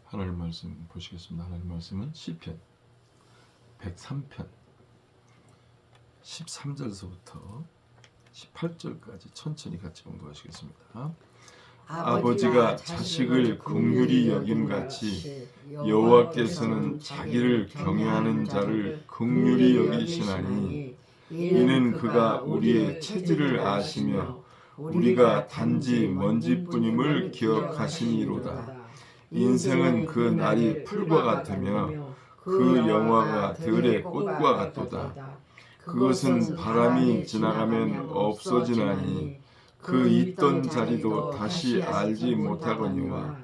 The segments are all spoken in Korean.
하나님 말씀 보시겠습니다. 하나님 말씀은 시편 103편 13절서부터 18절까지 천천히 같이 봉독하시겠습니다. 아버지가 자식을 긍휼히 여김같이 여호와께서는 자기를 경외하는 자를 긍휼히 여기시나니 이는 그가 우리의 체질을 아시며 우리가 단지 먼지뿐임을 기억하시니로다. 인생은 그 날이 풀과 같으며 그 영화가 들의 꽃과 같도다. 그것은 바람이 지나가면 없어지나니 그 있던 자리도 다시 알지 못하거니와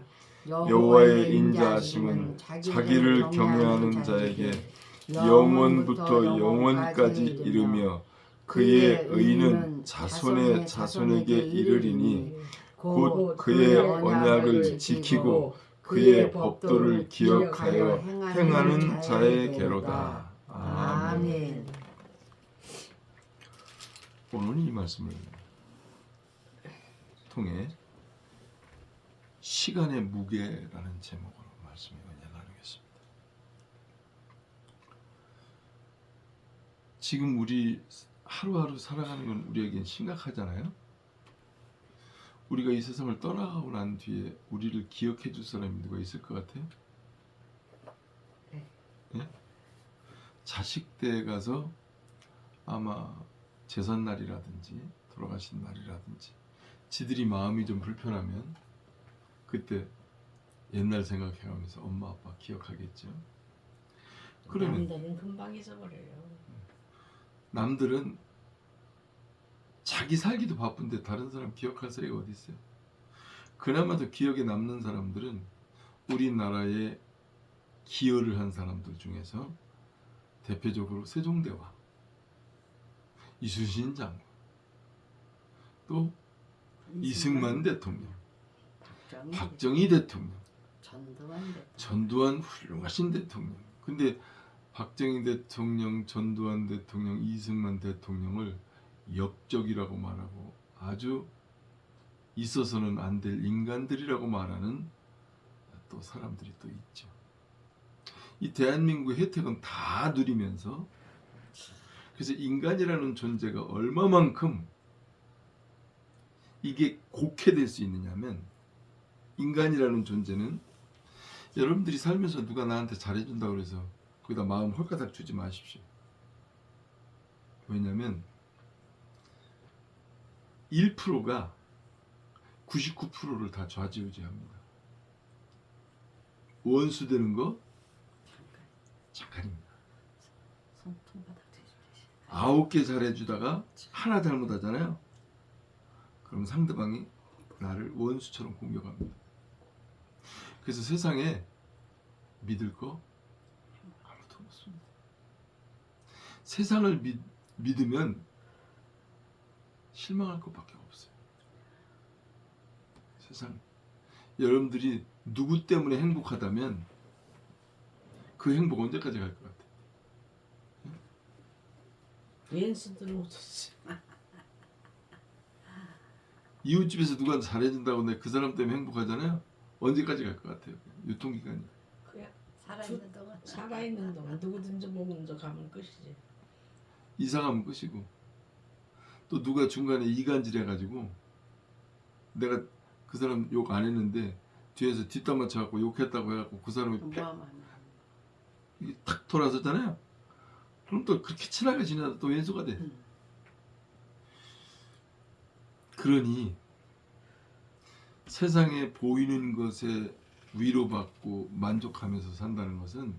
여호와의 인자하심은 자기를 경외하는 자에게 영원부터 영원까지 이르며 그의 의는 자손의 자손에게 이르리니 곧 그의 언약을 지키고 그의 법도를 기억하여 행하는 자에게로다. 아멘. 오늘 이 말씀을 통해 시간의 무게라는 제목으로 말씀을 나누겠습니다. 지금 우리 하루하루 살아가는 건 우리에겐 심각하잖아요. 우리가 이 세상을 떠나가고 난 뒤에 우리를 기억해 줄 사람이 누가 있을 것 같아요? 네? 자식 댁에 가서 아마 제삿날이라든지 돌아가신 날이라든지 지들이 마음이 좀 불편하면 그때 옛날 생각해가면서 엄마 아빠 기억하겠죠. 그러면 남들은 금방 잊어버려요. 남들은 자기 살기도 바쁜데 다른 사람 기억할 사이가 어디 있어요? 그나마도 기억에 남는 사람들은 우리나라에 기여를 한 사람들 중에서 대표적으로 세종대왕, 이순신 장군, 또 이승만 대통령, 박정희 대통령, 전두환 훌륭하신 대통령. 근데 박정희 대통령, 전두환 대통령, 이승만 대통령을 역적이라고 말하고 아주 있어서는 안 될 인간들이라고 말하는 또 사람들이 또 있죠. 이 대한민국의 혜택은 다 누리면서 그래서 인간이라는 존재가 얼마만큼 이게 곡해될 수 있느냐면 인간이라는 존재는 여러분들이 살면서 누가 나한테 잘해준다고 해서 거기다 마음 홀가닥 주지 마십시오. 왜냐하면 1%가 99%를 다 좌지우지합니다. 원수 되는 거 잠깐입니다. 9개 잘해주다가 하나 잘못하잖아요. 그럼 상대방이 나를 원수처럼 공격합니다. 그래서 세상에 믿을 거 아무도 없습니다. 세상을 믿으면 실망할 것밖에 없어요. 세상 여러분들이 누구 때문에 행복하다면 그 행복 언제까지 갈 것 같아요? 왼수들은 없었지. 이웃집에서 누가 잘해준다고 내 그 사람 때문에 행복하잖아요. 언제까지 갈 것 같아요? 유통기간이. 그야 살아있는 동안 누구든지 먹으면서 가면 끝이지. 이사 가면 끝이고 또 누가 중간에 이간질 해가지고 내가 그 사람 욕 안 했는데 뒤에서 뒷담 맞춰갖고 욕했다고 해갖고 그 사람이 탁 돌아섰잖아요. 그럼 또 그렇게 친하게 지내다 또 왼수가 돼. 그러니 세상에 보이는 것에 위로받고 만족하면서 산다는 것은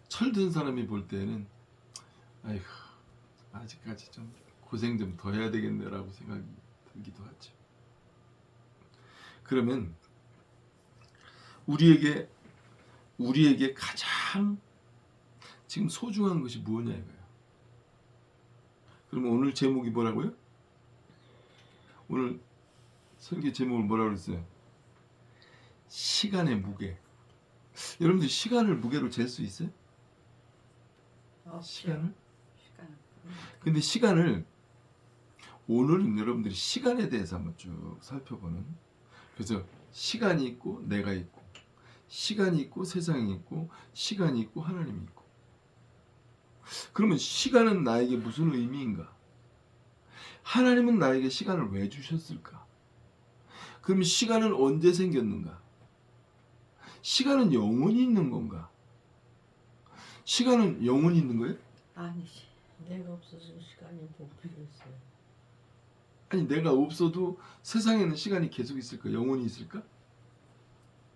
철든 사람이 볼 때는 아이고 아직까지 좀 고생 좀 더 해야 되겠네라고 생각이 들기도 하죠. 그러면 우리에게 가장 지금 소중한 것이 뭐냐 이거예요. 그럼 오늘 제목이 뭐라고요? 오늘 설교 제목을 뭐라고 그랬어요? 시간의 무게. 여러분들 시간을 무게로 잴 수 있어요? 시간을? 근데 시간을 오늘은 여러분들이 시간에 대해서 한번 쭉 살펴보는. 그래서 시간이 있고 내가 있고 시간이 있고 세상이 있고 시간이 있고 하나님이 있고. 그러면 시간은 나에게 무슨 의미인가? 하나님은 나에게 시간을 왜 주셨을까? 그럼 시간은 언제 생겼는가? 시간은 영원히 있는 건가? 시간은 영원히 있는 거예요? 아니지. 내가 없어진 시간이 뭐 필요했어요. 아니 내가 없어도 세상에는 시간이 계속 있을까? 영원히 있을까?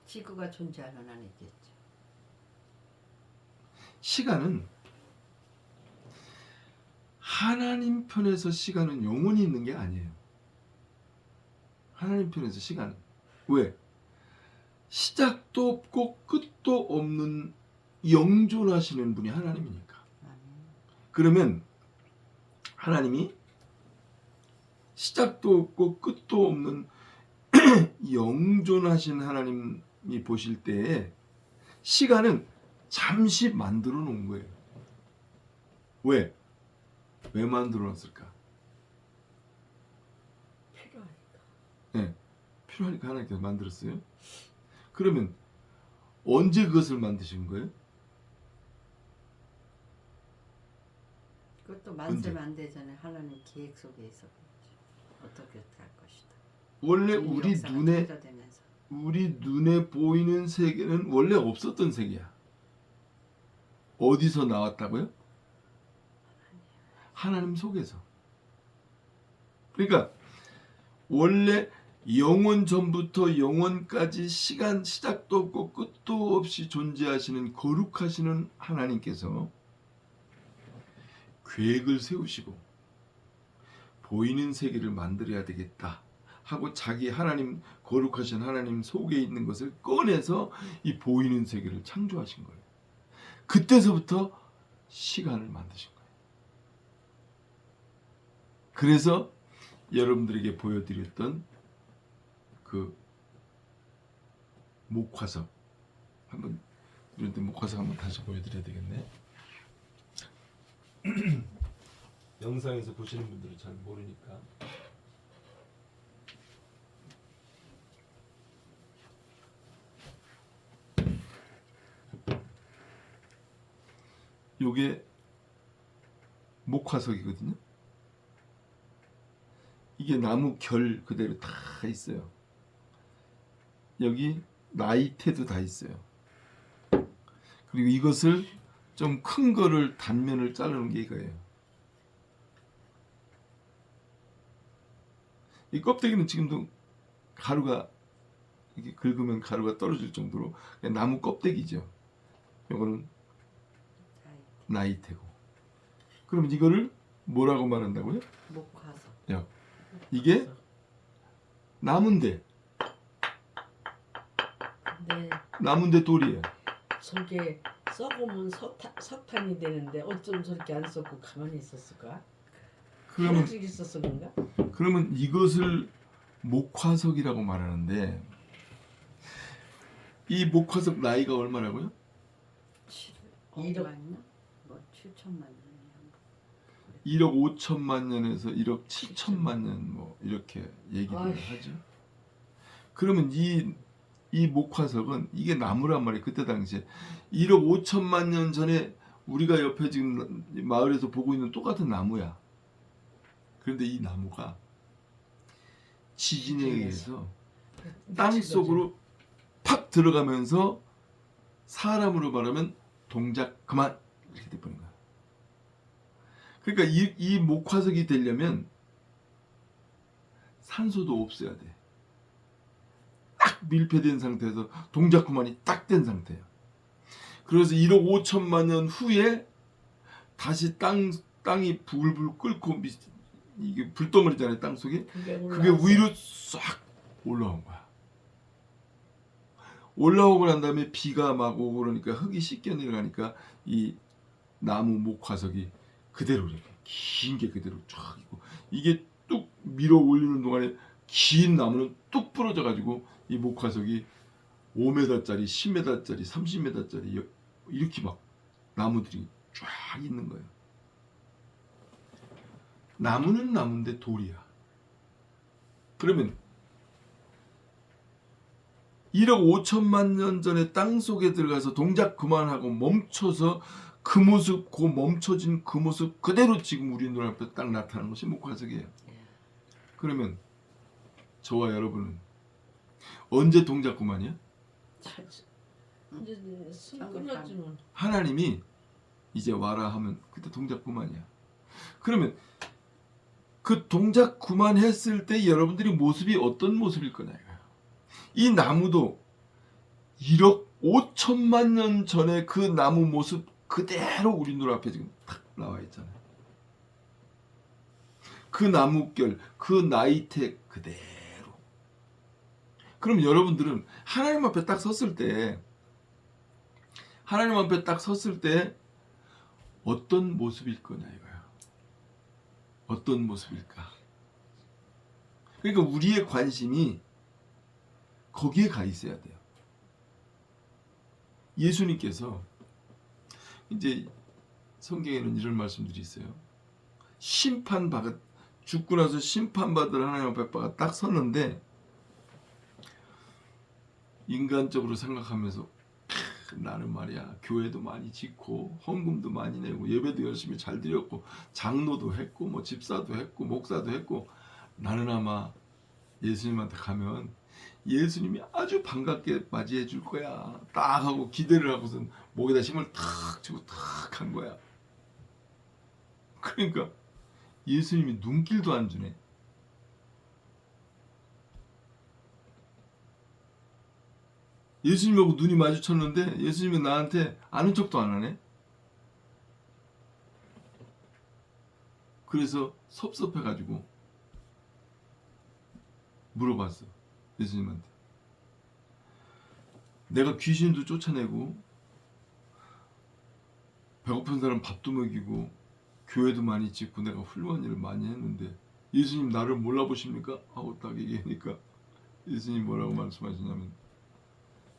지구가 존재하는 한 있겠죠. 시간은 하나님 편에서 시간은 영원히 있는 게 아니에요. 하나님 편에서 시간은 왜? 시작도 없고 끝도 없는 영존하시는 분이 하나님이니까. 그러면 하나님이 시작도 없고 끝도 없는 영존하신 하나님이 보실 때에 시간은 잠시 만들어 놓은 거예요. 왜? 왜 만들어 놨을까? 필요하니까. 네, 필요하니까 하나님께서 만들었어요. 그러면 언제 그것을 만드신 거예요? 그것도 만들면 안 되잖아요. 하나님 계획 속에 있어. 어떻게 할 것이다. 원래 우리 우리 눈에 보이는 세계는 원래 없었던 세계야. 어디서 나왔다고요? 하나님 속에서. 그러니까 원래 영원 전부터 영원까지 시간 시작도 없고 끝도 없이 존재하시는 거룩하시는 하나님께서 계획을 세우시고 보이는 세계를 만들어야 되겠다 하고 자기 하나님 거룩하신 하나님 속에 있는 것을 꺼내서 이 보이는 세계를 창조하신 거예요. 그때서부터 시간을 만드신 거예요. 그래서 여러분들에게 보여드렸던 그 목화석 한번 이런데 목화석 한번 다시 보여드려야 되겠네. 영상에서 보시는 분들은 잘 모르니까. 요게 목화석이거든요. 이게 나무 결 그대로 다 있어요. 여기 나이테도 다 있어요. 그리고 이것을 좀 큰 거를 단면을 자르는 게 이거예요. 이 껍데기는 지금도 가루가 이렇게 긁으면 가루가 떨어질 정도로 그냥 나무 껍데기죠. 이거는 나이테고. 그럼 이거를 뭐라고 말한다고요? 목화석. 이게 나무인데. 네. 나무인데 돌이에요. 속에 썩으면 석탄이 되는데 어쩜 저렇게 안 썩고 가만히 있었을까? 그러면 하나씩 있었어 그런가? 그러면 이것을 목화석이라고 말하는데 이 목화석 나이가 얼마라고요? 1억 뭐 7천만 년. 1억 5천만 년에서 1억 7천만 년 뭐 이렇게 얘기를 하죠. 그러면 이 목화석은 이게 나무란 말이에요. 그때 당시에 1억 5천만 년 전에 우리가 옆에 지금 마을에서 보고 있는 똑같은 나무야. 그런데 이 나무가 지진에 의해서 땅 속으로 팍 들어가면서 사람으로 말하면 동작 그만 이렇게 돼버린 거야. 그러니까 이 목화석이 되려면 산소도 없어야 돼. 딱 밀폐된 상태에서 동작 그만이 딱 된 상태예요. 그래서 1억 5천만 년 후에 다시 땅이 불불 끓고 이게 불덩어리잖아요. 땅 속에 그게 위로 싹 올라온 거야. 올라오고 난 다음에 비가 막 오고 그러니까 흙이 씻겨 내려가니까 이 나무 목화석이 그대로 이렇게 긴 게 그대로 쫙 있고 이게 뚝 밀어 올리는 동안에 긴 나무는 뚝 부러져 가지고 이 목화석이 5m짜리, 10m짜리, 30m짜리 이렇게 막 나무들이 쫙 있는 거예요. 나무는 나무인데 돌이야. 그러면 1억 5천만 년 전에 땅 속에 들어가서 동작 그만하고 멈춰서 그 모습, 그 멈춰진 그 모습 그대로 지금 우리 눈앞에 딱 나타나는 것이 목화석이에요. 그러면 저와 여러분은 언제 동작 그만이야? 이제 숨 끊었지 뭐. 하나님이 이제 와라 하면 그때 동작 그만이야. 그러면 그 동작 그만했을 때 여러분들이 모습이 어떤 모습일 거냐 이거야. 이 나무도 1억 5천만 년 전에 그 나무 모습 그대로 우리 눈앞에 지금 탁 나와 있잖아요. 그 나뭇결, 그 나이테 그대로. 그럼 여러분들은 하나님 앞에 딱 섰을 때 어떤 모습일 거냐 이거야. 어떤 모습일까? 그러니까 우리의 관심이 거기에 가 있어야 돼요. 예수님께서 이제 성경에는 이런 말씀들이 있어요. 죽고 나서 심판받을 하나님 앞에 딱 섰는데 인간적으로 생각하면서 나는 말이야 교회도 많이 짓고 헌금도 많이 내고 예배도 열심히 잘 드렸고 장로도 했고 뭐 집사도 했고 목사도 했고 나는 아마 예수님한테 가면 예수님이 아주 반갑게 맞이해 줄 거야 딱 하고 기대를 하고선 목에다 힘을 탁 주고 탁 한 거야. 그러니까 예수님이 눈길도 안 주네. 예수님하고 눈이 마주쳤는데 예수님이 나한테 아는 척도 안 하네. 그래서 섭섭해가지고 물어봤어. 예수님한테. 내가 귀신도 쫓아내고 배고픈 사람 밥도 먹이고 교회도 많이 짓고 내가 훌륭한 일을 많이 했는데 예수님 나를 몰라보십니까? 하고 딱 얘기하니까 예수님 뭐라고 말씀하시냐면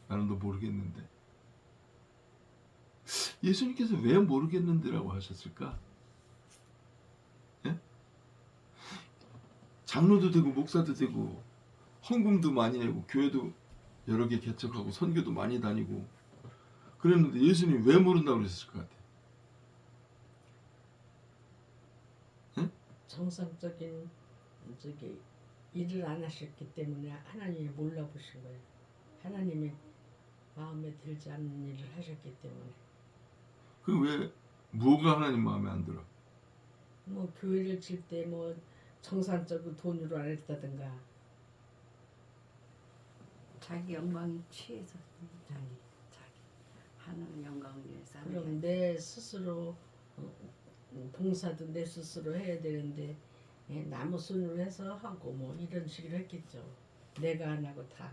나는 너 모르겠는데. 예수님께서 왜 모르겠는데라고 하셨을까? 예? 장로도 되고 목사도 되고 헌금도 많이 내고 교회도 여러 개 개척하고 선교도 많이 다니고 그랬는데 예수님 왜 모른다고 그랬을 것 같아? 예? 정상적인 일을 안 하셨기 때문에 하나님이 몰라보신 거예요. 하나님의 마음에 들지 않는 일을 하셨기 때문에. 그 왜 뭐가 하나님 마음에 안 들어? 뭐 교회를 칠 때 뭐 정상적으로 돈으로 안 했다든가. 자기 영광에 취해서 자기 하나님 영광을 위해서 하는 그럼 내 스스로 봉사도 내 스스로 해야 되는데 남의 손으로 해서 하고 뭐 이런 식으로 했겠죠. 내가 안 하고 다.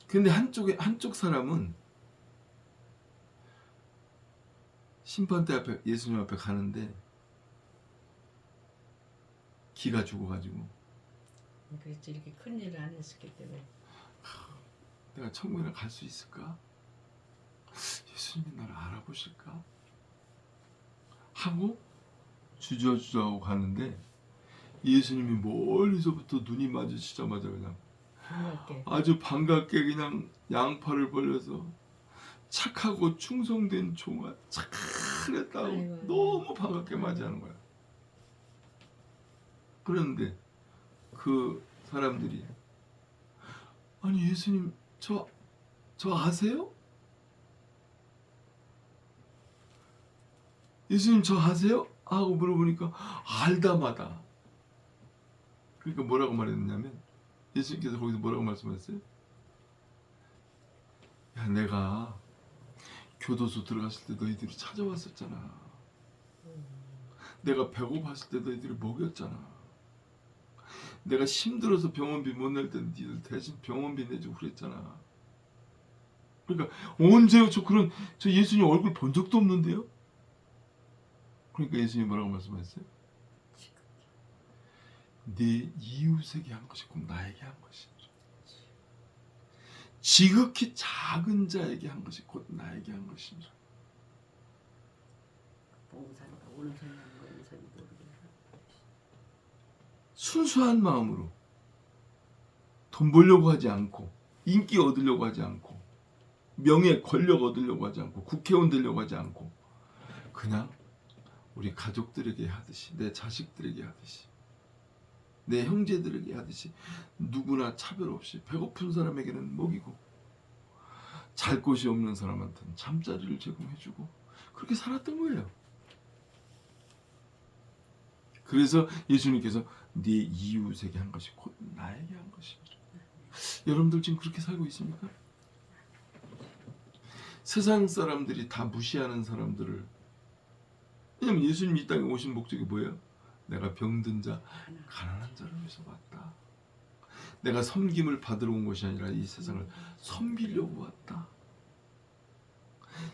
근데 한쪽 사람은 심판대 앞에 예수님 앞에 가는데 기가 죽어가지고 그렇지 이렇게 큰 일을 안 했었기 때문에. 내가 천국에 갈 수 있을까? 예수님이 나를 알아보실까? 하고 주저주저하고 가는데 예수님이 멀리서부터 눈이 마주치자마자 그냥 반갑게. 아주 반갑게 그냥 양팔을 벌려서 착하고 충성된 종아 착하랬다고 아이고. 너무 반갑게 맞이하는 거야. 그런데 그 사람들이 아니 예수님 저 아세요? 예수님 저 아세요? 하고 물어보니까 알다마다. 그러니까 뭐라고 말했느냐면 예수님께서 거기서 뭐라고 말씀하셨어요? 야 내가 교도소 들어갔을 때 너희들이 찾아왔었잖아. 내가 배고팠을 때 너희들이 먹였잖아. 내가 힘들어서 병원비 못 낼 때 니들 대신 병원비 내주고 그랬잖아. 그러니까 언제요? 저 예수님 얼굴 본 적도 없는데요? 그러니까 예수님이 뭐라고 말씀하셨어요? 네 이웃에게 한 것이 꼭 나에게 한 것이라. 지극히 작은 자에게 한 것이 곧 나에게 한 것이라. 봉사가 오른손이 하는 거 왼손이 모르겠어. 순수한 마음으로 돈 벌려고 하지 않고 인기 얻으려고 하지 않고 명예 권력 얻으려고 하지 않고 국회의원 되려고 하지 않고 그냥 우리 가족들에게 하듯이 내 자식들에게 하듯이 내 형제들에게 하듯이 누구나 차별 없이 배고픈 사람에게는 먹이고 잘 곳이 없는 사람한테는 잠자리를 제공해주고 그렇게 살았던 거예요. 그래서 예수님께서 네 이웃에게 한 것이 곧 나에게 한 것이니라. 여러분들 지금 그렇게 살고 있습니까? 세상 사람들이 다 무시하는 사람들을, 왜냐면 예수님이 이 땅에 오신 목적이 뭐예요? 내가 병든 자, 가난한 자를 위해서 왔다. 내가 섬김을 받으러 온 것이 아니라 이 세상을 섬기려고 왔다.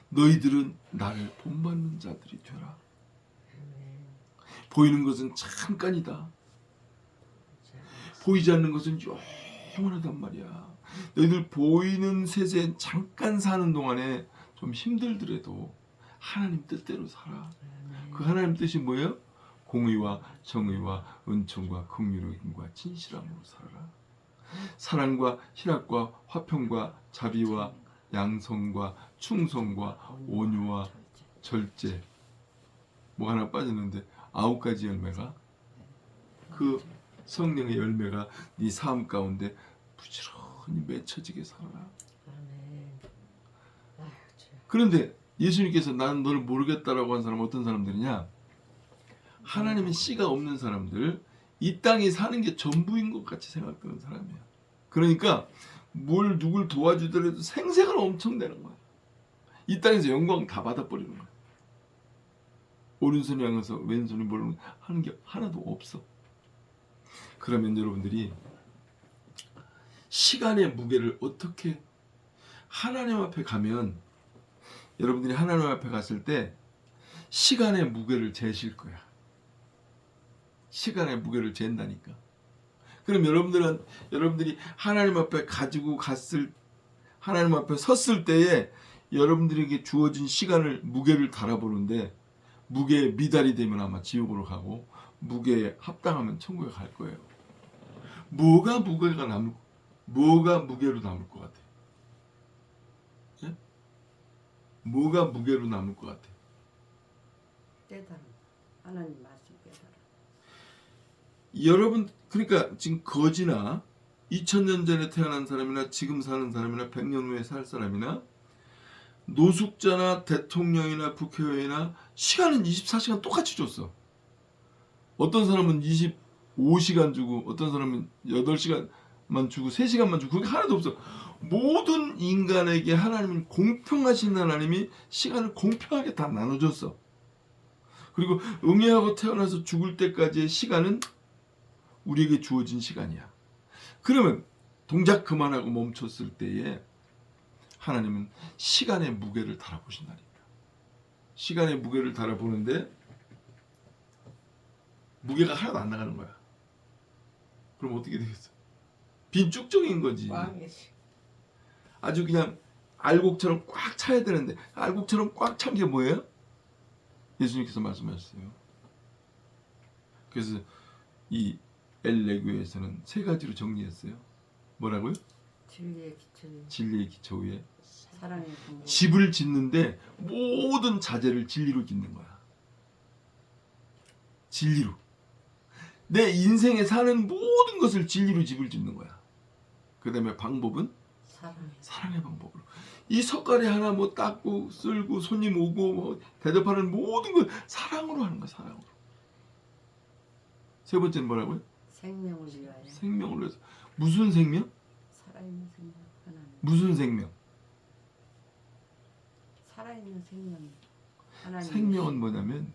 너희들은 나를 본받는 자들이 되라. 보이는 것은 잠깐이다. 보이지 않는 것은 영원하단 말이야. 너희들 보이는 세세 잠깐 사는 동안에 좀 힘들더라도 하나님 뜻대로 살아. 그 하나님 뜻이 뭐예요? 공의와 정의와 은총과 긍휼과 진실함으로 살아라. 사랑과 희락과 화평과 자비와 양성과 충성과 온유와 절제. 뭐 하나 빠졌는데 9가지 열매가, 그 성령의 열매가 네 삶 가운데 부지런히 맺혀지게 살아라. 그런데 예수님께서 나는 너를 모르겠다라고 한 사람은 어떤 사람들이냐? 하나님의 씨가 없는 사람들, 이 땅에 사는 게 전부인 것 같이 생각하는 사람이야. 그러니까 뭘 누굴 도와주더라도 생색을 엄청 내는 거야. 이 땅에서 영광 다 받아버리는 거야. 오른손이 향해서 왼손이 모르는 하는 게 하나도 없어. 그러면 여러분들이 시간의 무게를 어떻게, 하나님 앞에 가면, 여러분들이 하나님 앞에 갔을 때 시간의 무게를 재실 거야. 시간의 무게를 잰다니까. 그럼 여러분들이 하나님 앞에 가지고 갔을, 하나님 앞에 섰을 때에 여러분들에게 주어진 시간을, 무게를 달아보는데, 무게에 미달이 되면 아마 지옥으로 가고 무게에 합당하면 천국에 갈 거예요. 뭐가 무게로 남을 것 같아? 예? 뭐가 무게로 남을 것 같아? 깨달음. 하나님 말씀 깨달음. 여러분, 그러니까 지금 거지나 2000년 전에 태어난 사람이나 지금 사는 사람이나 100년 후에 살 사람이나 노숙자나 대통령이나 국회의원이나 시간은 24시간 똑같이 줬어. 어떤 사람은 25시간 주고 어떤 사람은 8시간만 주고 3시간만 주고, 그게 하나도 없어. 모든 인간에게 하나님은 공평하신 하나님이 시간을 공평하게 다 나눠줬어. 그리고 응애하고 태어나서 죽을 때까지의 시간은 우리에게 주어진 시간이야. 그러면 동작 그만하고 멈췄을 때에 하나님은 시간의 무게를 달아보신다니까. 시간의 무게를 달아보는데 무게가 하나도 안 나가는 거야. 그럼 어떻게 되겠어? 빈 쭉정인 거지. 아주 그냥 알곡처럼 꽉 차야 되는데, 알곡처럼 꽉 찬 게 뭐예요? 예수님께서 말씀하셨어요. 그래서 이 엘레교에서는 3가지로 정리했어요. 뭐라고요? 진리의 기초에 진리의 기초 위에 사랑의 근본. 집을 짓는데 모든 자재를 진리로 짓는 거야. 진리로. 내 인생에 사는 모든 것을 진리로 집을 짓는 거야. 그 다음에 방법은 사랑의 방법으로. 이 석가래 하나 뭐 닦고 쓸고 손님 오고 뭐 대접하는 모든 걸 사랑으로 하는 거야. 사랑으로. 3번째는 뭐라고요? 생명을 위하여. 생명을 위해서. 무슨 생명? 살아있는 생명. 하나님. 무슨 생명? 살아있는 생명. 하나님. 생명은 뭐냐면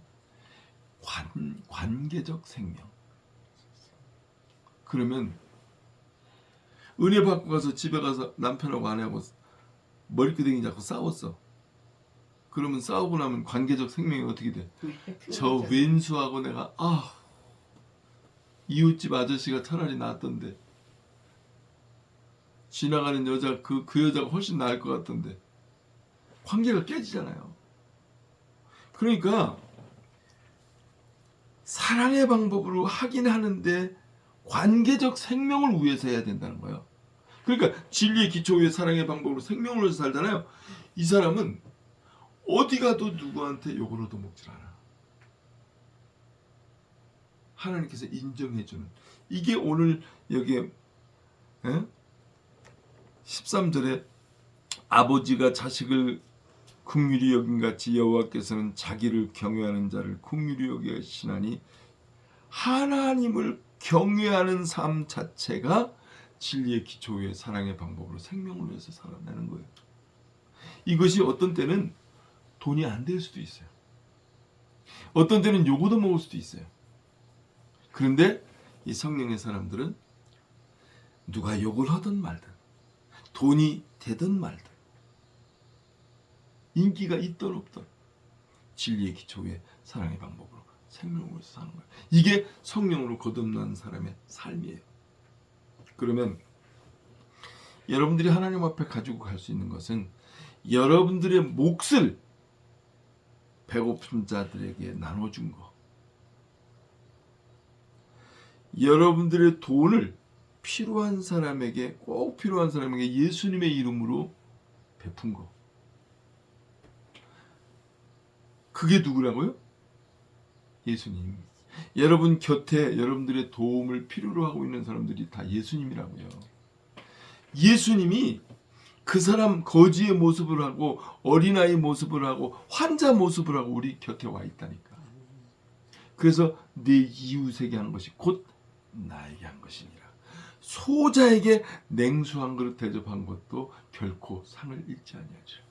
관계적 생명. 그러면 은혜 받고 가서 집에 가서 남편하고 아내하고 머리끄댕이 잡고 싸웠어. 그러면 싸우고 나면 관계적 생명이 어떻게 돼? 저 왼수하고 내가 이웃집 아저씨가 차라리 낫던데, 지나가는 여자 그 여자가 훨씬 나을 것 같던데, 관계가 깨지잖아요. 그러니까 사랑의 방법으로 하긴 하는데 관계적 생명을 위해서 해야 된다는 거예요. 그러니까 진리의 기초 위에 사랑의 방법으로 생명을 위해서 살잖아요. 이 사람은 어디 가도 누구한테 욕을 얻어먹질 않아. 하나님께서 인정해주는, 이게 오늘 여기에 13절에 아버지가 자식을 긍휼히 여김같이 여호와께서는 자기를 경외하는 자를 긍휼히 여기시나니, 하나님을 경외하는 삶 자체가 진리의 기초 위에 사랑의 방법으로 생명을 위해서 살아내는 거예요. 이것이 어떤 때는 돈이 안 될 수도 있어요. 어떤 때는 욕 얻어먹을 수도 있어요. 그런데 이 성령의 사람들은 누가 욕을 하든 말든, 돈이 되든 말든, 인기가 있든 없든 진리의 기초 위에 사랑의 방법으로 생명을 위해서 사는 거예요. 이게 성령으로 거듭난 사람의 삶이에요. 그러면 여러분들이 하나님 앞에 가지고 갈 수 있는 것은 여러분들의 몫을 배고픈 자들에게 나눠준 거, 여러분들의 돈을 필요한 사람에게, 꼭 필요한 사람에게 예수님의 이름으로 베푼 거, 그게 누구라고요? 예수님. 여러분 곁에 여러분들의 도움을 필요로 하고 있는 사람들이 다 예수님이라고요. 예수님이 그 사람 거지의 모습을 하고 어린아이 모습을 하고 환자 모습을 하고 우리 곁에 와 있다니까. 그래서 내 이웃에게 한 것이 곧 나에게 한 것이니라. 소자에게 냉수 한 그릇 대접한 것도 결코 상을 잃지 아니하죠.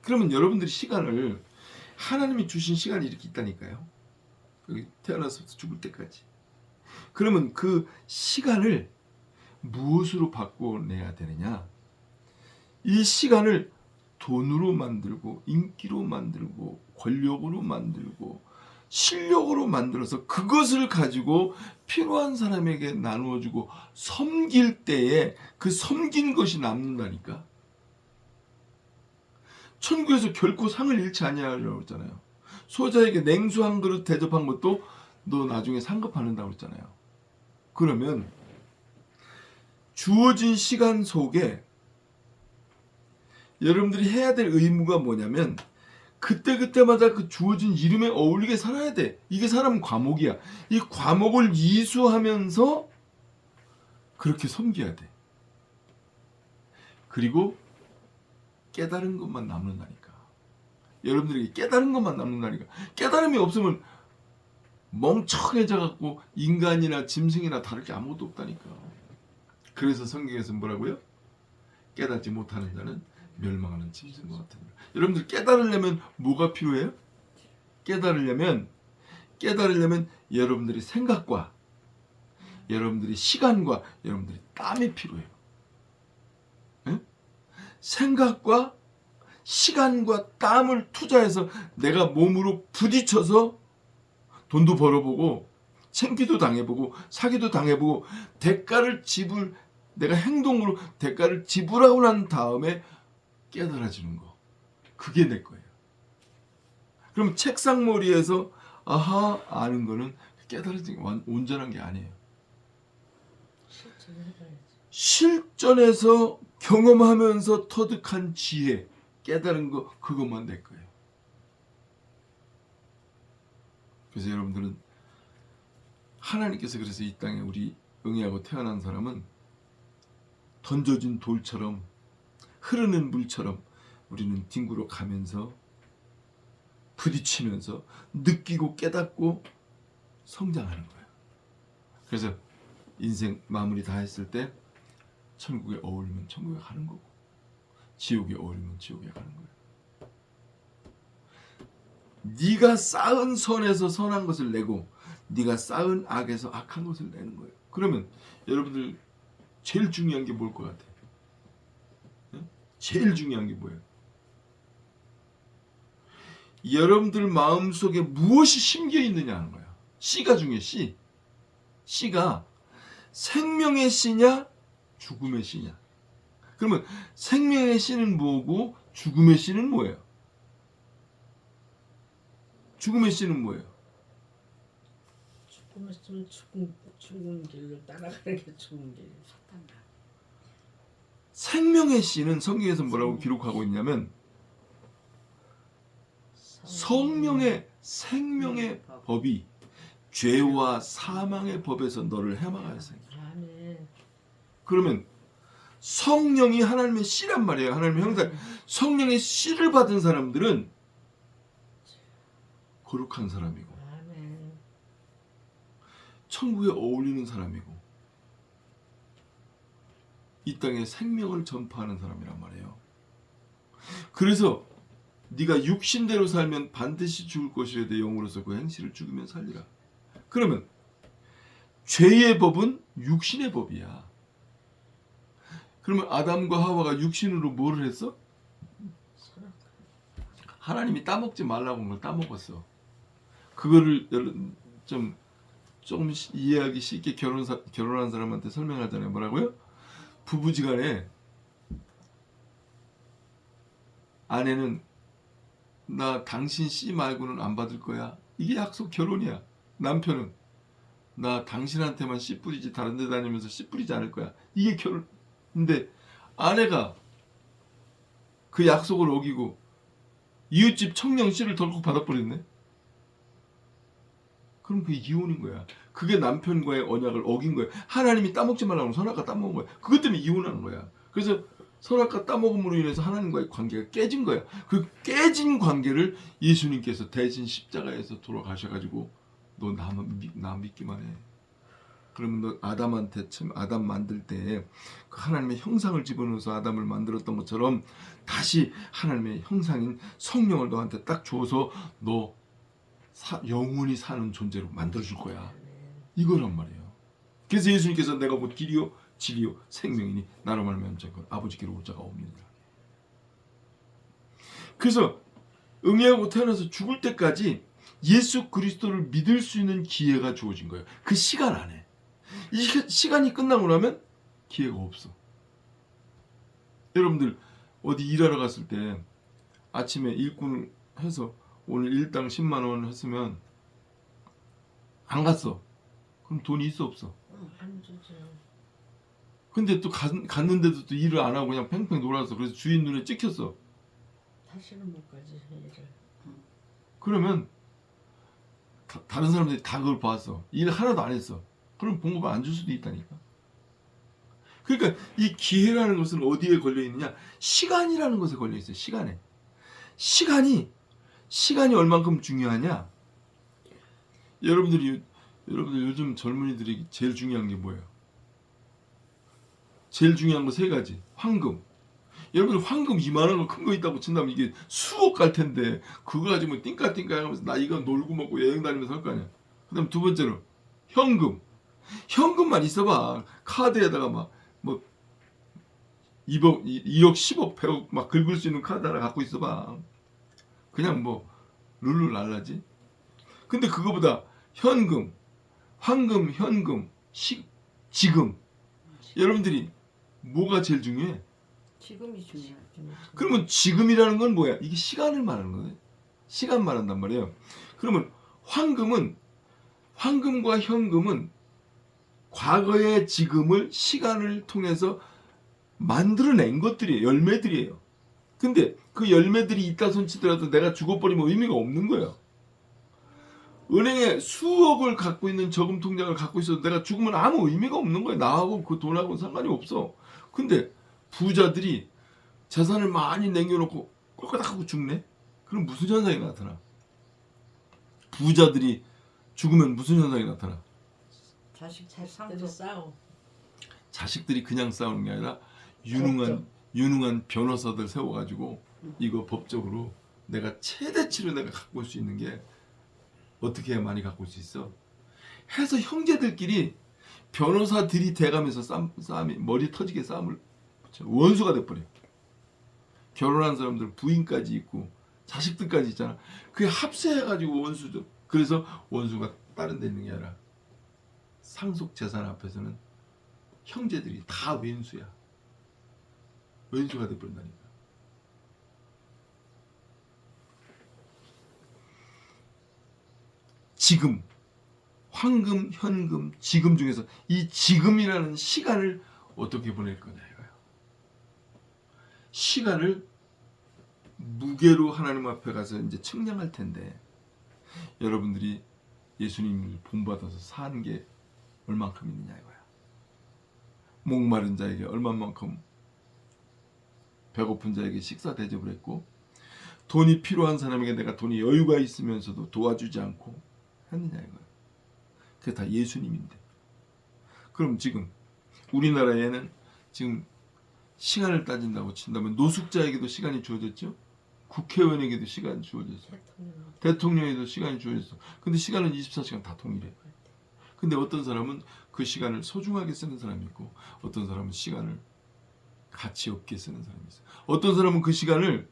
그러면 여러분들이 시간을, 하나님이 주신 시간이 이렇게 있다니까요. 여기 태어나서부터 죽을 때까지. 그러면 그 시간을 무엇으로 바꿔내야 되느냐? 이 시간을 돈으로 만들고 인기로 만들고 권력으로 만들고 실력으로 만들어서 그것을 가지고 필요한 사람에게 나누어주고 섬길 때에 그 섬긴 것이 남는다니까. 천국에서 결코 상을 잃지 아니하리라고 했잖아요. 소자에게 냉수 한 그릇 대접한 것도 너 나중에 상급 받는다고 했잖아요. 그러면 주어진 시간 속에 여러분들이 해야 될 의무가 뭐냐면, 그때그때마다 그 주어진 이름에 어울리게 살아야 돼. 이게 사람 과목이야. 이 과목을 이수하면서 그렇게 섬겨야 돼. 그리고 깨달은 것만 남는다니까. 여러분들에게 깨달은 것만 남는다니까. 깨달음이 없으면 멍청해져 갖고 인간이나 짐승이나 다를 게 아무것도 없다니까. 그래서 성경에서 뭐라고요? 깨닫지 못하는 자는 멸망하는 짐승과 같으니라. 여러분들 깨달으려면 뭐가 필요해요? 깨달으려면 여러분들의 생각과 여러분들의 시간과 여러분들의 땀이 필요해요. 네? 생각과 시간과 땀을 투자해서 내가 몸으로 부딪혀서 돈도 벌어보고 챙기도 당해보고 사기도 당해보고 내가 행동으로 대가를 지불하고 난 다음에 깨달아지는 거, 그게 내 거예요. 그럼 책상머리에서 아하 아는 거는 깨달아진 게 온전한 게 아니에요. 실전에서 경험하면서 터득한 지혜, 깨달은 거, 그것만 내 거예요. 그래서 여러분들은 하나님께서 그래서 이 땅에 우리 응애하고 태어난 사람은 던져진 돌처럼 흐르는 물처럼 우리는 뒹굴어 가면서 부딪히면서 느끼고 깨닫고 성장하는 거예요. 그래서 인생 마무리 다 했을 때 천국에 어울리면 천국에 가는 거고 지옥에 어울리면 지옥에 가는 거예요. 네가 쌓은 선에서 선한 것을 내고 네가 쌓은 악에서 악한 것을 내는 거예요. 그러면 여러분들 제일 중요한 게 뭘 것 같아요? 제일 중요한 게 뭐예요? 여러분들 마음속에 무엇이 심겨 있느냐 하는 거야. 씨가 중요해. 씨가 생명의 씨냐 죽음의 씨냐. 그러면 생명의 씨는 뭐고 죽음의 씨는 뭐예요? 죽음의 씨는 뭐예요? 죽음의 씨는 죽은 길로 따라가는 게 죽은 길이에요. 생명의 씨는 성경에서 뭐라고 기록하고 있냐면 성령의 생명의 법이 죄와 사망의 법에서 너를 해방하였어요. 아멘. 그러면 성령이 하나님의 씨란 말이에요. 하나님의 형상. 성령의 씨를 받은 사람들은 거룩한 사람이고 아멘. 천국에 어울리는 사람이고 이 땅에 생명을 전파하는 사람이란 말이에요. 그래서 네가 육신대로 살면 반드시 죽을 것이라 내 영으로서 그 행실을 죽이면 살리라. 그러면 죄의 법은 육신의 법이야. 그러면 아담과 하와가 육신으로 뭘 했어? 하나님이 따먹지 말라고 한 걸 따먹었어. 그거를 좀 조금 이해하기 쉽게 결혼한 사람한테 설명하잖아요. 뭐라고요? 부부지간에 아내는 나 당신 씨 말고는 안 받을 거야. 이게 약속 결혼이야. 남편은 나 당신한테만 씨 뿌리지 다른 데 다니면서 씨 뿌리지 않을 거야. 이게 결혼. 근데 아내가 그 약속을 어기고 이웃집 청령 씨를 덜컥 받아버렸네. 그럼 그게 이혼인 거야. 그게 남편과의 언약을 어긴 거야. 하나님이 따먹지 말라고 선악과 따먹은 거야. 그것 때문에 이혼하는 거야. 그래서 선악과 따먹음으로 인해서 하나님과의 관계가 깨진 거야. 그 깨진 관계를 예수님께서 대신 십자가에서 돌아가셔가지고 너 나 믿기만 해. 그러면 너 아담한테 처음 아담 만들 때 그 하나님의 형상을 집어넣어서 아담을 만들었던 것처럼 다시 하나님의 형상인 성령을 너한테 딱 줘서 너 영원히 사는 존재로 만들어줄 거야. 이거란 말이에요. 그래서 예수님께서 내가 곧 길이요 진리요 생명이니 나로 말미암아 아버지께로 올 자가 없느니라. 그래서 응애하고 태어나서 죽을 때까지 예수 그리스도를 믿을 수 있는 기회가 주어진 거예요. 그 시간 안에. 이 시간이 끝나고 나면 기회가 없어. 여러분들 어디 일하러 갔을 때 아침에 일꾼을 해서 오늘 일당 10만 원 했으면 안 갔어. 그럼 돈이 있어 없어? 안 주죠. 근데 또 갔는데도 또 일을 안 하고 그냥 팽팽 놀았어. 그래서 주인 눈에 찍혔어. 다시는 못 가지 일을. 그러면 다른 사람들이 다 그걸 봤어. 일 하나도 안 했어. 그럼 봉급 안 줄 수도 있다니까. 그러니까 이 기회라는 것은 어디에 걸려 있느냐? 시간이라는 것에 걸려 있어요. 시간에. 시간이 얼만큼 중요하냐? 여러분들 요즘 젊은이들이 제일 중요한 게 뭐예요? 제일 중요한 거 세 가지. 황금. 여러분들 황금 이만한 거 큰 거 있다고 친다면 이게 수억 갈 텐데 그거 가지고 띵까띵까 하면서 나 이거 놀고 먹고 여행 다니면서 할 거 아니야. 그 다음 두 번째로 현금. 현금만 있어봐. 카드에다가 막 뭐 2억 10억 100억 막 긁을 수 있는 카드 하나 갖고 있어봐. 그냥 뭐 룰루랄라지. 근데 그거보다 현금, 황금, 현금, 지금. 여러분들이 뭐가 제일 중요해? 지금이 중요하죠. 그러면 지금이라는 건 뭐야? 이게 시간을 말하는 거예요. 시간 말한단 말이에요. 그러면 황금과 현금은 과거의 지금을 시간을 통해서 만들어낸 것들이에요. 열매들이에요. 근데 그 열매들이 있다 손치더라도 내가 죽어버리면 의미가 없는 거예요. 은행에 수억을 갖고 있는 저금 통장을 갖고 있어도 내가 죽으면 아무 의미가 없는 거예요. 나하고 그 돈하고는 상관이 없어. 근데 부자들이 재산을 많이 남겨놓고 꼴깍 하고 죽네? 그럼 무슨 현상이 나타나? 부자들이 죽으면 무슨 현상이 나타나? 자식들이 상속. 싸워. 자식들이 그냥 싸우는 게 아니라 법적. 유능한 변호사들 세워가지고 이거 법적으로 내가 최대치로 내가 갖고 올 수 있는 게 어떻게 해야 많이 갖고 올 수 있어? 해서 형제들끼리 변호사들이 돼가면서 싸움이 머리 터지게 싸움을 붙여. 원수가 돼버려. 결혼한 사람들 부인까지 있고 자식들까지 있잖아. 그게 합세해가지고 원수죠. 그래서 원수가 다른 데 있는 게 아니라 상속 재산 앞에서는 형제들이 다 왼수야. 왼수가 돼버린다니까. 지금 황금, 현금, 지금 중에서 이 지금이라는 시간을 어떻게 보낼 거냐 이거예요. 시간을 무게로 하나님 앞에 가서 이제 측량할 텐데 여러분들이 예수님을 본받아서 산 게 얼만큼 있느냐 이거야. 목마른 자에게 얼마만큼, 배고픈 자에게 식사 대접을 했고, 돈이 필요한 사람에게 내가 돈이 여유가 있으면서도 도와주지 않고 했느냐 이거야. 그게 다 예수님인데. 그럼 지금 우리나라에는 지금 시간을 따진다고 친다면 노숙자에게도 시간이 주어졌죠. 국회의원에게도 시간이 주어졌어. 대통령에게도 시간이 주어졌어. 근데 시간은 24시간 다 동일해. 근데 어떤 사람은 그 시간을 소중하게 쓰는 사람이 있고, 어떤 사람은 시간을 가치 없게 쓰는 사람이 있어. 어떤 사람은 그 시간을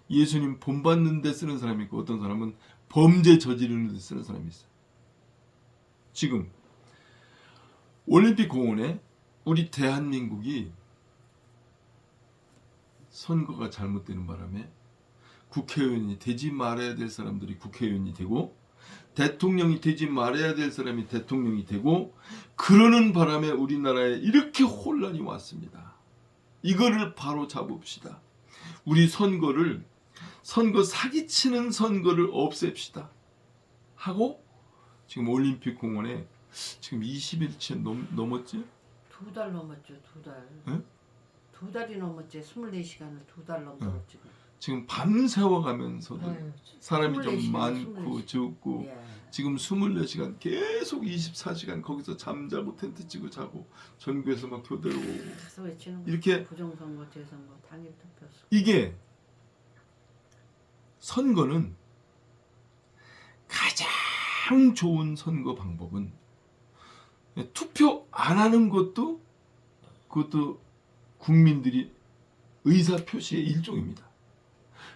예수님 본받는 데 쓰는 사람이 있고, 어떤 사람은 범죄 저지르는 데 쓰는 사람이 있어. 지금 올림픽 공원에 우리 대한민국이 선거가 잘못되는 바람에 국회의원이 되지 말아야 될 사람들이 국회의원이 되고, 대통령이 되지 말아야 될 사람이 대통령이 되고, 그러는 바람에 우리나라에 이렇게 혼란이 왔습니다. 이거를 바로 잡읍시다. 우리 선거 사기치는 선거를 없앱시다 하고, 지금 올림픽 공원에 지금 20일째 넘었지? 2달 넘었죠. 2달. 응? 2달이 넘었지. 24시간을 2달 넘었지. 지금 밤새워 가면서도 아유, 사람이 좀 24시간, 많고 24시간. 적고, 예. 지금 24시간 계속 24시간 거기서 잠자고 텐트 치고 자고, 전국에서 막 교대로 오고, 계속 외치는 이렇게 부정선거, 재선거, 당일 투표. 이게 선거는 가장 좋은 선거 방법은 투표 안 하는 것도, 그것도 국민들이 의사 표시의 일종입니다.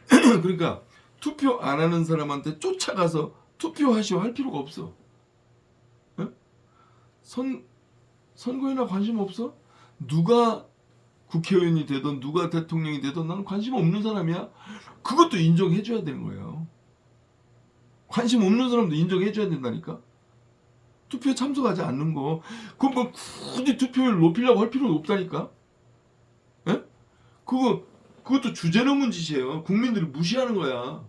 그러니까 투표 안 하는 사람한테 쫓아가서 투표하시오 할 필요가 없어. 응? 선거에나 관심 없어? 누가 국회의원이 되든 누가 대통령이 되든 나는 관심 없는 사람이야. 그것도 인정해줘야 되는 거예요. 관심 없는 사람도 인정해줘야 된다니까. 투표에 참석하지 않는 거, 그건 뭐 굳이 투표율 높이려고 할 필요는 없다니까. 예? 그것도 주제넘은 짓이에요. 국민들이 무시하는 거야.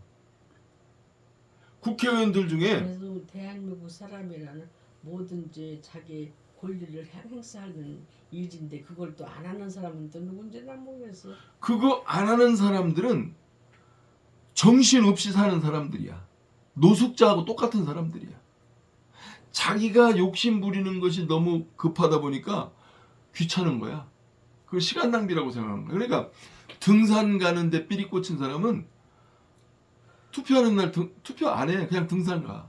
국회의원들 중에 그래도 대한민국 사람이라는 뭐든지 자기 권리를 행사하는 일인데 그걸 또 안 하는 사람은 또 누군지 난 모르겠어. 그거 안 하는 사람들은 정신없이 사는 사람들이야. 노숙자하고 똑같은 사람들이야. 자기가 욕심 부리는 것이 너무 급하다 보니까 귀찮은 거야. 그 시간 낭비라고 생각하는 거야. 그러니까 등산 가는데 삐리 꽂힌 사람은 투표하는 날 투표 안 해. 그냥 등산 가.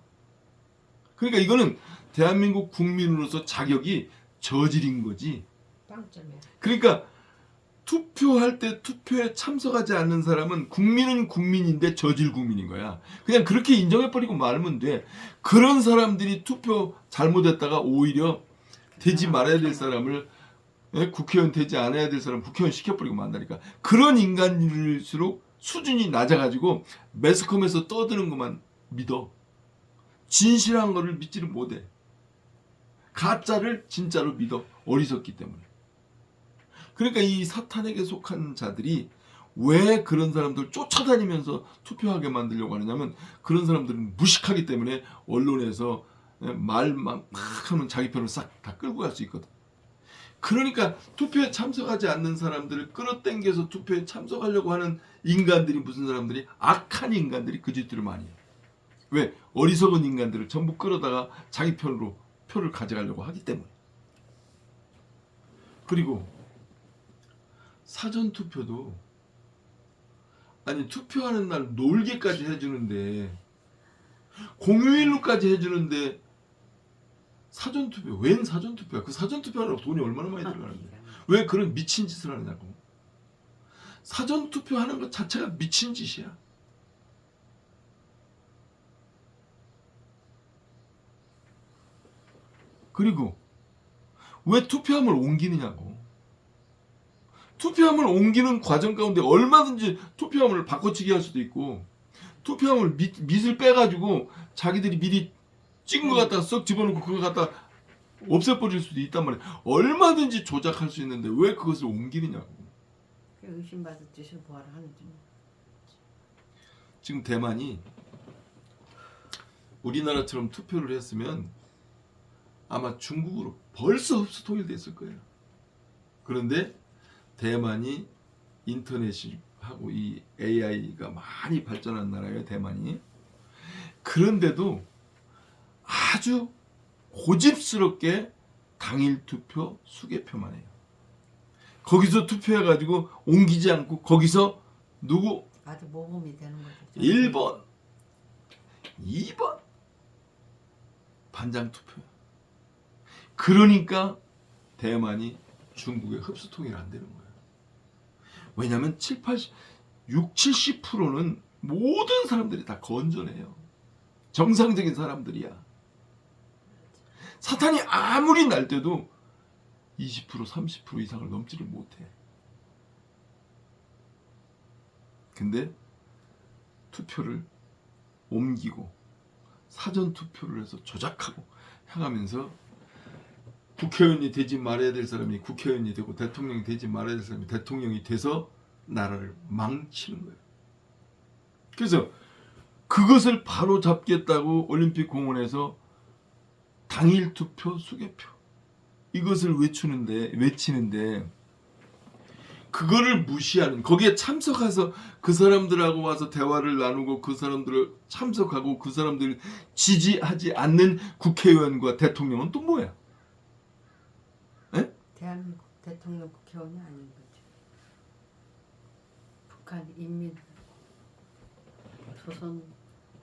그러니까 이거는 대한민국 국민으로서 자격이 저질인 거지. 빵점이야. 그러니까 투표할 때 투표에 참석하지 않는 사람은 국민은 국민인데 저질 국민인 거야. 그냥 그렇게 인정해버리고 말면 돼. 그런 사람들이 투표 잘못했다가 오히려 되지 말아야 될 사람을, 국회의원 되지 않아야 될 사람 국회의원 시켜버리고 만다니까. 그런 인간일수록 수준이 낮아가지고 매스컴에서 떠드는 것만 믿어. 진실한 거를 믿지를 못해. 가짜를 진짜로 믿어. 어리석기 때문에. 그러니까 이 사탄에게 속한 자들이 왜 그런 사람들 쫓아다니면서 투표하게 만들려고 하느냐면, 그런 사람들은 무식하기 때문에 언론에서 말만 막 하면 자기 편을 싹 다 끌고 갈 수 있거든. 그러니까 투표에 참석하지 않는 사람들을 끌어당겨서 투표에 참석하려고 하는 인간들이, 무슨 사람들이, 악한 인간들이 그 짓들을 많이 해. 왜? 어리석은 인간들을 전부 끌어다가 자기 편으로 표를 가져가려고 하기 때문에. 그리고 사전투표도, 아니 투표하는 날 놀기까지 해주는데, 공휴일로까지 해주는데 사전투표, 웬 사전투표야? 그 사전투표하려고 돈이 얼마나 많이 들어가는데 왜 그런 미친 짓을 하느냐고. 사전투표하는 것 자체가 미친 짓이야. 그리고 왜 투표함을 옮기느냐고. 투표함을 옮기는 과정 가운데 얼마든지 투표함을 바꿔치기 할 수도 있고, 투표함을 밑을 빼가지고 자기들이 미리 찍은 거 갖다가 썩 집어넣고 그거 갖다 없애버릴 수도 있단 말이야. 얼마든지 조작할 수 있는데 왜 그것을 옮기느냐고. 의심받을 짓을 뭐하러 하는지. 지금 대만이 우리나라처럼 투표를 했으면 아마 중국으로 벌써 흡수 통일됐을 거예요. 그런데 대만이 인터넷이 하고 이 AI가 많이 발전한 나라예요, 대만이. 그런데도 아주 고집스럽게 당일 투표 수개표만 해요. 거기서 투표해가지고 옮기지 않고 거기서 누구 아주 모범이 되는 거죠. 1번, 2번 반장 투표. 그러니까 대만이 중국의 흡수 통일 안 되는 거예요. 왜냐하면 6, 70%는 모든 사람들이 다 건전해요. 정상적인 사람들이야. 사탄이 아무리 날 때도 20%, 30% 이상을 넘지를 못해. 근데 투표를 옮기고 사전 투표를 해서 조작하고 해가면서 국회의원이 되지 말아야 될 사람이 국회의원이 되고 대통령이 되지 말아야 될 사람이 대통령이 돼서 나라를 망치는 거예요. 그래서 그것을 바로 잡겠다고 올림픽 공원에서 당일 투표 수개표 이것을 외치는데 그거를 무시하는, 거기에 참석해서 그 사람들하고 와서 대화를 나누고 그 사람들을 참석하고 그 사람들을 지지하지 않는 국회의원과 대통령은 또 뭐야? 에? 대한민국 대통령 국회의원이 아닌 거죠. 북한 인민 조선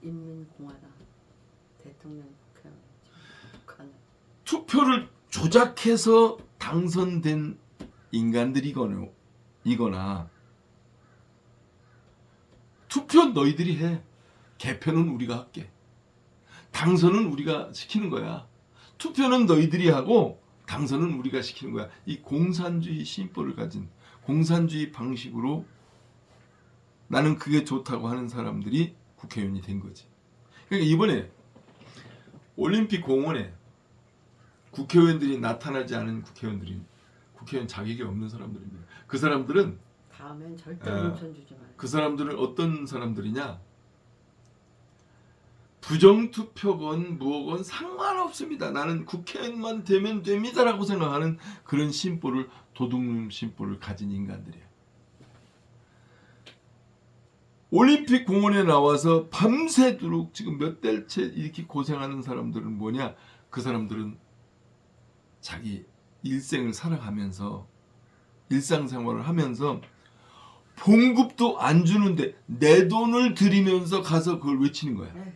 인민공화당 대통령 국회의원이죠. 북한은 투표를 조작해서 당선된 인간들이거나 투표 너희들이 해. 개표는 우리가 할게. 당선은 우리가 시키는 거야. 투표는 너희들이 하고 당선은 우리가 시키는 거야. 이 공산주의 심보를 가진 공산주의 방식으로 나는 그게 좋다고 하는 사람들이 국회의원이 된 거지. 그러니까 이번에 올림픽 공원에 국회의원들이 나타나지 않은 국회의원 자격이 없는 사람들입니다. 그 사람들은 다음엔 절대 공천 주지 말고. 그 사람들은 어떤 사람들이냐? 부정투표건 무엇건 상관없습니다. 나는 국회의원만 되면 됩니다라고 생각하는 그런 심보를, 도둑놈 심보를 가진 인간들이에요. 올림픽 공원에 나와서 밤새도록 지금 몇 달째 이렇게 고생하는 사람들은 뭐냐? 그 사람들은 자기 일생을 살아가면서 일상생활을 하면서 봉급도 안 주는데 내 돈을 들이면서 가서 그걸 외치는 거야. 에휴,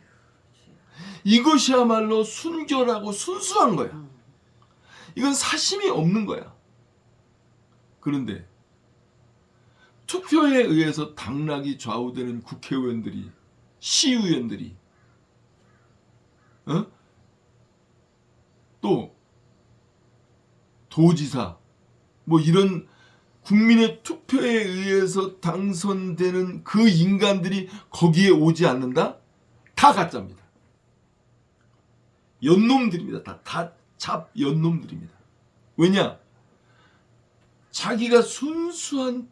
이것이야말로 순결하고 순수한 거야. 이건 사심이 없는 거야. 그런데 투표에 의해서 당락이 좌우되는 국회의원들이, 시의원들이, 또 도지사, 뭐 이런 국민의 투표에 의해서 당선되는 그 인간들이 거기에 오지 않는다? 다 가짜입니다. 연놈들입니다. 다 잡연놈들입니다. 왜냐? 자기가 순수한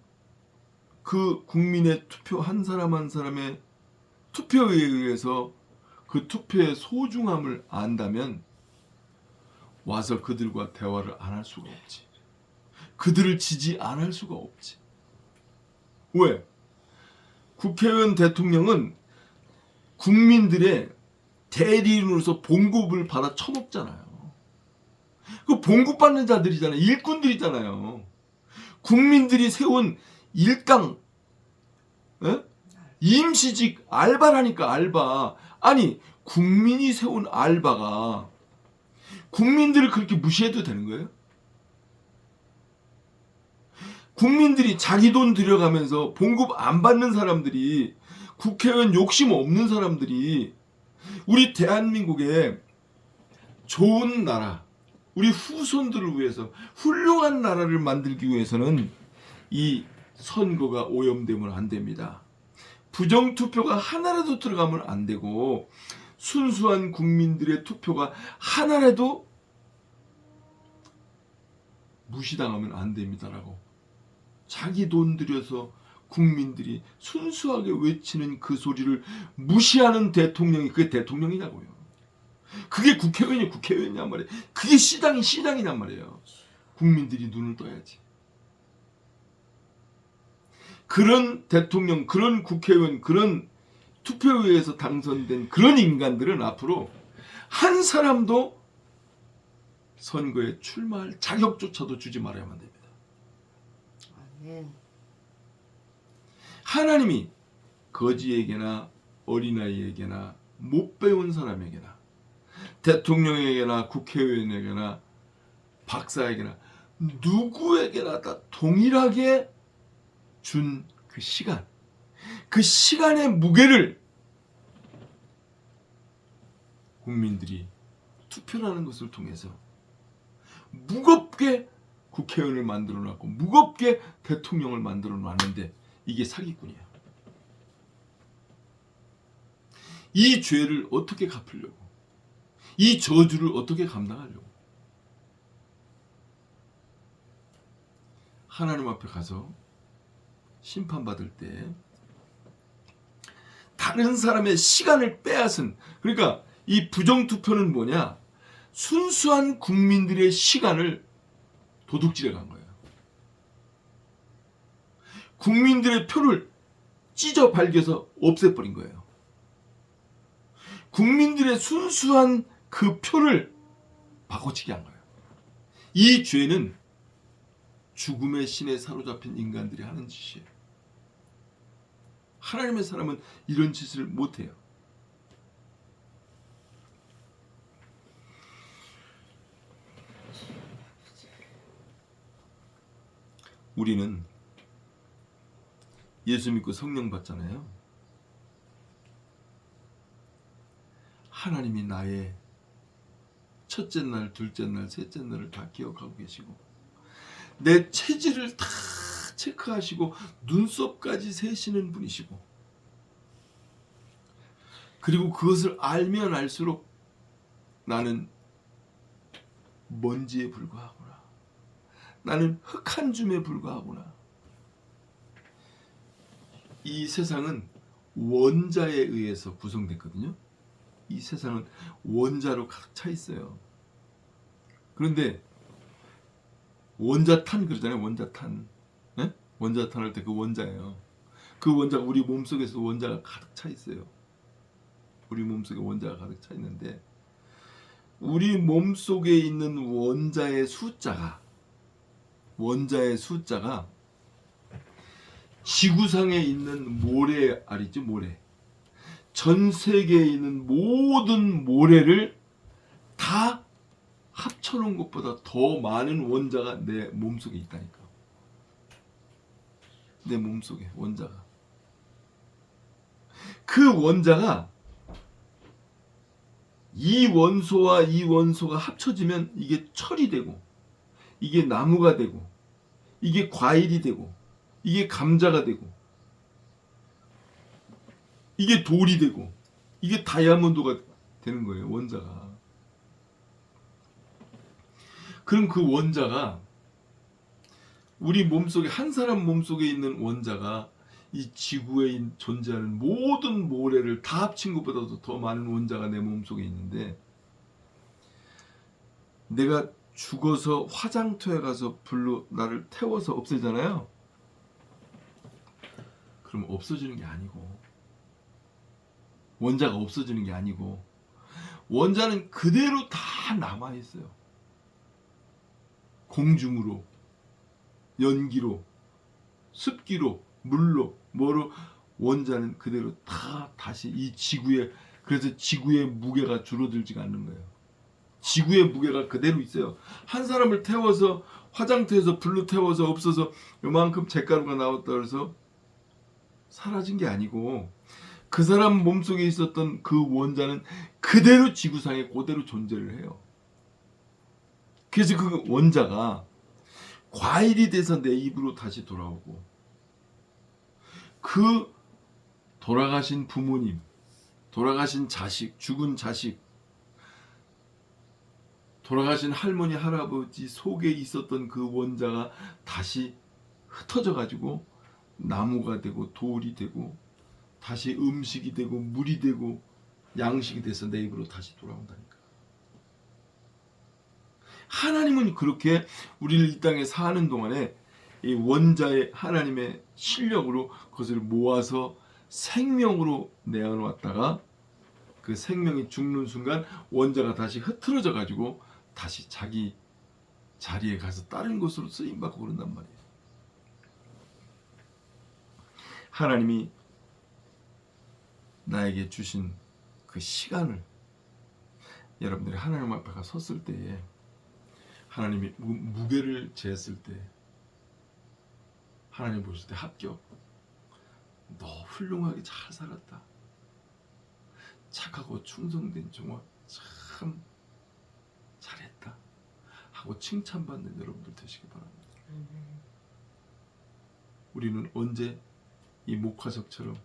그 국민의 투표 한 사람 한 사람의 투표에 의해서 그 투표의 소중함을 안다면 와서 그들과 대화를 안 할 수가 없지. 그들을 지지 안 할 수가 없지. 왜? 국회의원 대통령은 국민들의 대리인으로서 봉급을 받아 처먹잖아요. 그 봉급 받는 자들이잖아요. 일꾼들이잖아요. 국민들이 세운 일당, 임시직 알바라니까, 알바. 아니, 국민이 세운 알바가 국민들을 그렇게 무시해도 되는 거예요? 국민들이 자기 돈 들여가면서 봉급 안 받는 사람들이, 국회의원 욕심 없는 사람들이 우리 대한민국에 좋은 나라, 우리 후손들을 위해서 훌륭한 나라를 만들기 위해서는 이 선거가 오염되면 안 됩니다. 부정투표가 하나라도 들어가면 안 되고 순수한 국민들의 투표가 하나라도 무시당하면 안 됩니다라고 자기 돈 들여서 국민들이 순수하게 외치는 그 소리를 무시하는 대통령이 그게 대통령이냐고요. 그게 국회의원이 국회의원이란 말이에요. 그게 시장이 시장이란 말이에요. 국민들이 눈을 떠야지. 그런 대통령, 그런 국회의원, 그런 투표에 의해서 당선된 그런 인간들은 앞으로 한 사람도 선거에 출마할 자격조차도 주지 말아야만 됩니다. 아멘. 하나님이 거지에게나 어린아이에게나 못 배운 사람에게나 대통령에게나 국회의원에게나 박사에게나 누구에게나 다 동일하게 준 그 시간의 무게를 국민들이 투표라는 것을 통해서 무겁게 국회의원을 만들어 놨고 무겁게 대통령을 만들어 놨는데 이게 사기꾼이야. 이 죄를 어떻게 갚으려고, 이 저주를 어떻게 감당하려고 하나님 앞에 가서 심판받을 때 다른 사람의 시간을 빼앗은, 그러니까 이 부정투표는 뭐냐, 순수한 국민들의 시간을 도둑질해 간 거예요. 국민들의 표를 찢어 발겨서 없애버린 거예요. 국민들의 순수한 그 표를 바꿔치기 한 거예요. 이 죄는 죽음의 신에 사로잡힌 인간들이 하는 짓이에요. 하나님의 사람은 이런 짓을 못해요. 우리는 예수 믿고 성령 받잖아요. 하나님이 나의 첫째 날, 둘째 날, 셋째 날을 다 기억하고 계시고 내 체질을 다 체크하시고 눈썹까지 세시는 분이시고, 그리고 그것을 알면 알수록 나는 먼지에 불과하구나, 나는 흙 한 줌에 불과하구나. 이 세상은 원자에 의해서 구성됐거든요. 이 세상은 원자로 가득 차 있어요. 그런데 원자탄 그러잖아요. 원자탄. 네? 원자탄 할 때 그 원자예요. 그 원자가 우리 몸속에서 원자가 가득 차 있어요. 우리 몸속에 원자가 가득 차 있는데 우리 몸속에 있는 원자의 숫자가 지구상에 있는 모래알 있죠, 모래. 전 세계에 있는 모든 모래를 다 합쳐놓은 것보다 더 많은 원자가 내 몸속에 있다니까. 내 몸속에 원자가. 그 원자가 이 원소와 이 원소가 합쳐지면 이게 철이 되고, 이게 나무가 되고, 이게 과일이 되고, 이게 감자가 되고, 이게 돌이 되고, 이게 다이아몬드가 되는 거예요. 원자가. 그럼 그 원자가 우리 몸속에, 한 사람 몸속에 있는 원자가 이 지구에 존재하는 모든 모래를 다 합친 것보다도 더 많은 원자가 내 몸속에 있는데, 내가 죽어서 화장터에 가서 불로 나를 태워서 없애잖아요. 그럼 없어지는 게 아니고, 원자가 없어지는 게 아니고, 원자는 그대로 다 남아있어요. 공중으로, 연기로, 습기로, 물로, 뭐로, 원자는 그대로 다 다시 이 지구에, 그래서 지구의 무게가 줄어들지가 않는 거예요. 지구의 무게가 그대로 있어요. 한 사람을 태워서 화장터에서 불로 태워서 없어서 요만큼 잿가루가 나왔다 그래서 사라진 게 아니고, 그 사람 몸속에 있었던 그 원자는 그대로 지구상에 그대로 존재를 해요. 그래서 그 원자가 과일이 돼서 내 입으로 다시 돌아오고, 그 돌아가신 부모님, 돌아가신 자식, 죽은 자식, 돌아가신 할머니, 할아버지 속에 있었던 그 원자가 다시 흩어져 가지고 나무가 되고 돌이 되고 다시 음식이 되고 물이 되고 양식이 돼서 내 입으로 다시 돌아온다니까. 하나님은 그렇게 우리를 이 땅에 사는 동안에 이 원자의 하나님의 실력으로 그것을 모아서 생명으로 내어놨다가 그 생명이 죽는 순간 원자가 다시 흐트러져 가지고 다시 자기 자리에 가서 다른 곳으로 쓰임받고 그런단 말이에요. 하나님이 나에게 주신 그 시간을 여러분들이 하나님 앞에 가 섰을 때에 하나님이 무게를 재었을 때 하나님 보실 때 합격. 너 훌륭하게 잘 살았다. 착하고 충성된 종아 참 잘했다 하고 칭찬받는 여러분들 되시기 바랍니다. 우리는 언제 이 목화석처럼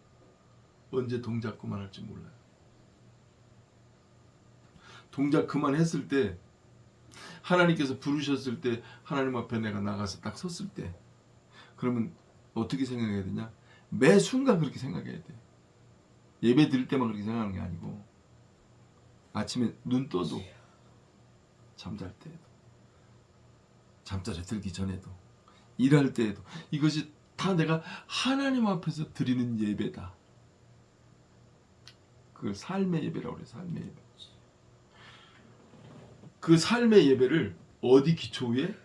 언제 동작 그만할지 몰라요. 동작 그만했을 때 하나님께서 부르셨을 때 하나님 앞에 내가 나가서 딱 섰을 때 그러면 어떻게 생각해야 되냐? 매 순간 그렇게 생각해야 돼. 예배 드릴 때만 그렇게 생각하는 게 아니고 아침에 눈 떠도 잠잘 때에도 잠자리 들기 전에도 일할 때에도 이것이 다 내가 하나님 앞에서 드리는 예배다. 그걸 삶의 예배라고 그래요. 삶의 예배. 그 삶의 예배를 어디 기초 위에?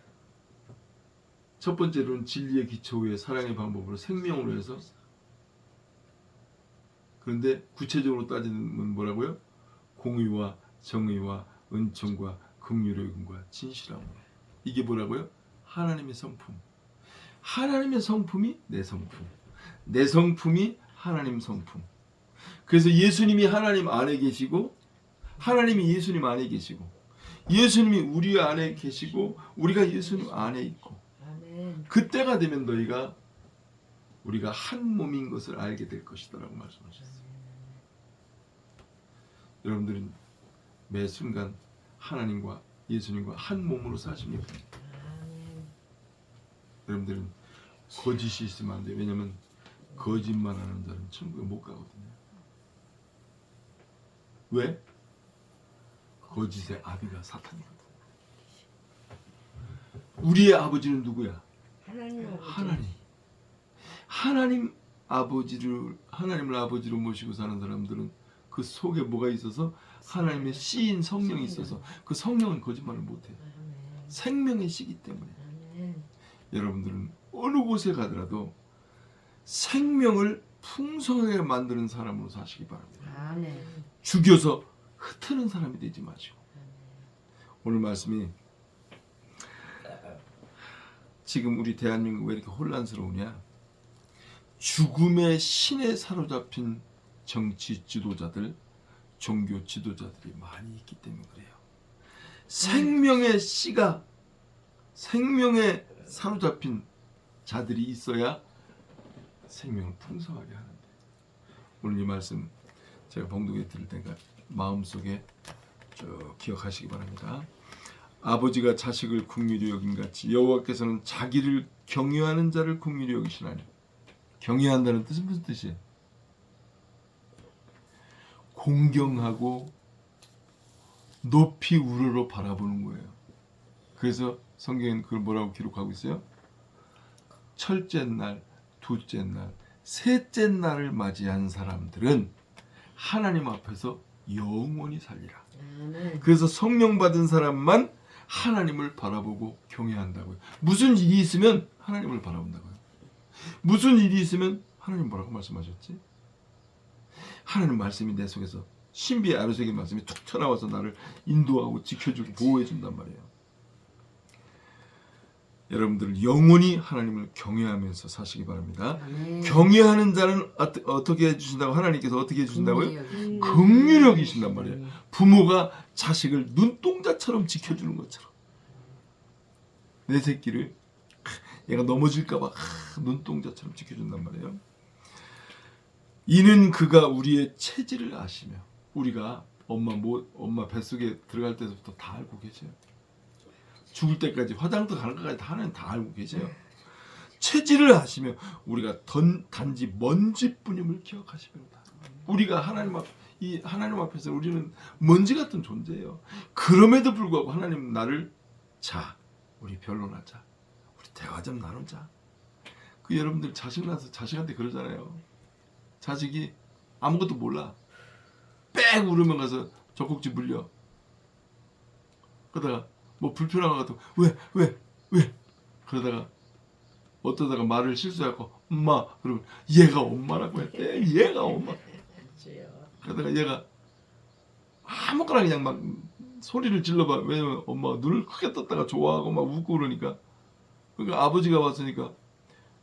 첫 번째로는 진리의 기초 위에 사랑의 방법으로 생명으로 해서 그런데 구체적으로 따지면 뭐라고요? 공의와 정의와 은총과 긍휼의 은과 진실함. 이게 뭐라고요? 하나님의 성품. 하나님의 성품이 내 성품. 내 성품이 하나님 성품. 그래서 예수님이 하나님 안에 계시고 하나님이 예수님 안에 계시고 예수님이 우리 안에 계시고 우리가 예수님 안에 있고 그때가 되면 너희가 우리가 한 몸인 것을 알게 될 것이다라고 말씀하셨어요. 여러분들은 매 순간 하나님과 예수님과 한 몸으로 사십니다. 여러분들은 거짓이 있으면 안 돼요. 왜냐하면 거짓만 하는 자는 천국에 못 가거든요. 왜? 거짓의 아비가 사탄이거든. 우리의 아버지는 누구야? 하나님 하나님을 아버지로 모시고 사는 사람들은 그 속에 뭐가 있어서 하나님의 씨인 성령이 있어서 그 성령은 거짓말을 못해요. 생명의 씨기 때문에. 여러분들은 어느 곳에 가더라도 생명을 풍성하게 만드는 사람으로 사시기 바랍니다. 죽여서 흩트는 사람이 되지 마시고. 오늘 말씀이 지금 우리 대한민국 왜 이렇게 혼란스러우냐? 죽음의 신에 사로잡힌 정치 지도자들, 종교 지도자들이 많이 있기 때문에 그래요. 생명의 씨가 생명에 사로잡힌 자들이 있어야 생명을 풍성하게 하는데 오늘 이 말씀 제가 봉독해 드릴 테니까 마음속에 기억하시기 바랍니다. 아버지가 자식을 긍휼히 여김같이 여호와께서는 자기를 경외하는 자를 긍휼히 여기시나니. 경외한다는 뜻은 무슨 뜻이에요? 공경하고 높이 우러러 바라보는 거예요. 그래서 성경에는 그걸 뭐라고 기록하고 있어요? 첫째 날, 둘째 날, 셋째 날을 맞이한 사람들은 하나님 앞에서 영원히 살리라. 그래서 성령 받은 사람만 하나님을 바라보고 경외한다고요. 무슨 일이 있으면 하나님을 바라본다고요. 무슨 일이 있으면 하나님 뭐라고 말씀하셨지? 하나님 말씀이 내 속에서 신비의 아르색의 말씀이 툭 튀어나와서 나를 인도하고 지켜주고 보호해준단 말이에요. 여러분들 영원히 하나님을 경외하면서 사시기 바랍니다. 경외하는 자는 어떻게 해주신다고? 하나님께서 어떻게 해주신다고요? 긍휼히 여기신단 말이에요. 부모가 자식을 눈동자처럼 지켜주는 것처럼 내 새끼를 얘가 넘어질까 봐 눈동자처럼 지켜준단 말이에요. 이는 그가 우리의 체질을 아시며 우리가 엄마 뱃속에 들어갈 때부터 다 알고 계세요. 죽을 때까지 화장도 가는 것까지 다 하나님 다 알고 계세요. 체질을 하시며 우리가 단지 먼지뿐임을 기억하시면다. 우리가 하나님 앞에서 우리는 먼지 같은 존재예요. 그럼에도 불구하고 하나님 나를 자, 우리 변론하자, 우리 대화 좀 나누자. 그 여러분들 자식 낳아서 자식한테 그러잖아요. 자식이 아무것도 몰라. 빽 울으면 가서 젖꼭지 물려. 그러다가 뭐 불편한 것 같으면 왜 그러다가 어떠다가 말을 실수하고 엄마 그러면 얘가 엄마라고 했대. 얘가 엄마. 그러다가 얘가 아무거나 그냥 막 소리를 질러봐. 왜냐면 엄마가 눈을 크게 떴다가 좋아하고 막 웃고 그러니까. 그러니까 아버지가 왔으니까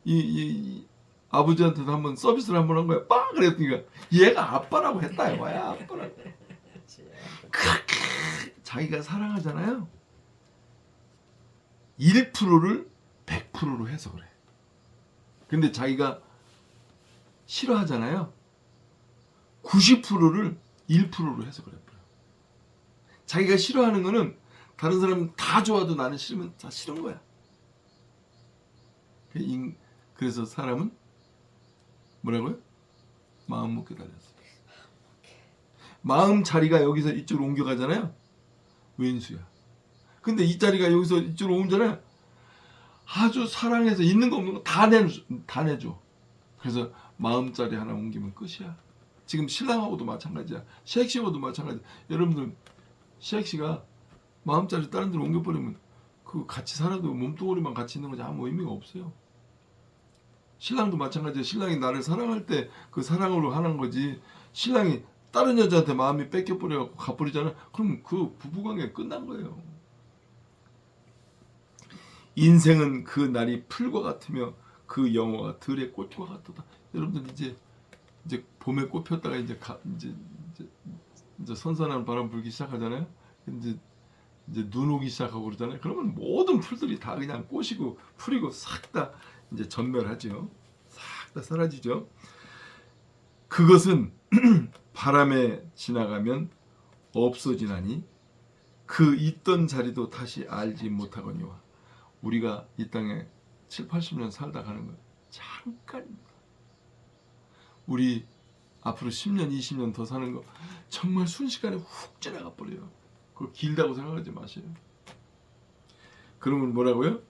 이 아버지한테도 한번 서비스를 한번 한 거야. 빵 그랬으니까 얘가 아빠라고 했다 이거야. 아빠라고. 그렇게 자기가 사랑하잖아요. 1%를 100%로 해석을 해. 근데 자기가 싫어하잖아요. 90%를 1%로 해석을 해버려. 자기가 싫어하는 거는 다른 사람은 다 좋아도 나는 싫으면 다 싫은 거야. 그래서 사람은 뭐라고요? 마음 먹게 달렸어. 마음 자리가 여기서 이쪽으로 옮겨가잖아요. 왼수야. 근데 이 자리가 여기서 이쪽으로 옮잖아요. 아주 사랑해서 있는 거 없는 거 다 내줘. 그래서 마음자리 하나 옮기면 끝이야. 지금 신랑하고도 마찬가지야. 시액씨하고도 마찬가지야. 여러분들 시액씨가 마음자리 다른 데로 옮겨버리면 그 같이 살아도 몸뚱아리만 같이 있는 거지 아무 의미가 없어요. 신랑도 마찬가지야. 신랑이 나를 사랑할 때 그 사랑으로 하는 거지. 신랑이 다른 여자한테 마음이 뺏겨버려갖고 가버리잖아. 그럼 그 부부관계 끝난 거예요. 인생은 그 날이 풀과 같으며 그 영화가 들의 꽃과 같도다. 여러분들 이제 봄에 꽃 폈다가 이제 선선한 바람 불기 시작하잖아요. 이제 눈 오기 시작하고 그러잖아요. 그러면 모든 풀들이 다 그냥 꽃이고 풀이고 싹 다 이제 전멸하죠. 싹 다 사라지죠. 그것은 바람에 지나가면 없어지나니 그 있던 자리도 다시 알지 못하거니와. 우리가 이 땅에 7, 80년 살다 가는 건 잠깐입니다. 우리 앞으로 10년, 20년 더 사는 거 정말 순식간에 훅 지나가 버려요. 그걸 길다고 생각하지 마세요. 그러면 뭐라고요?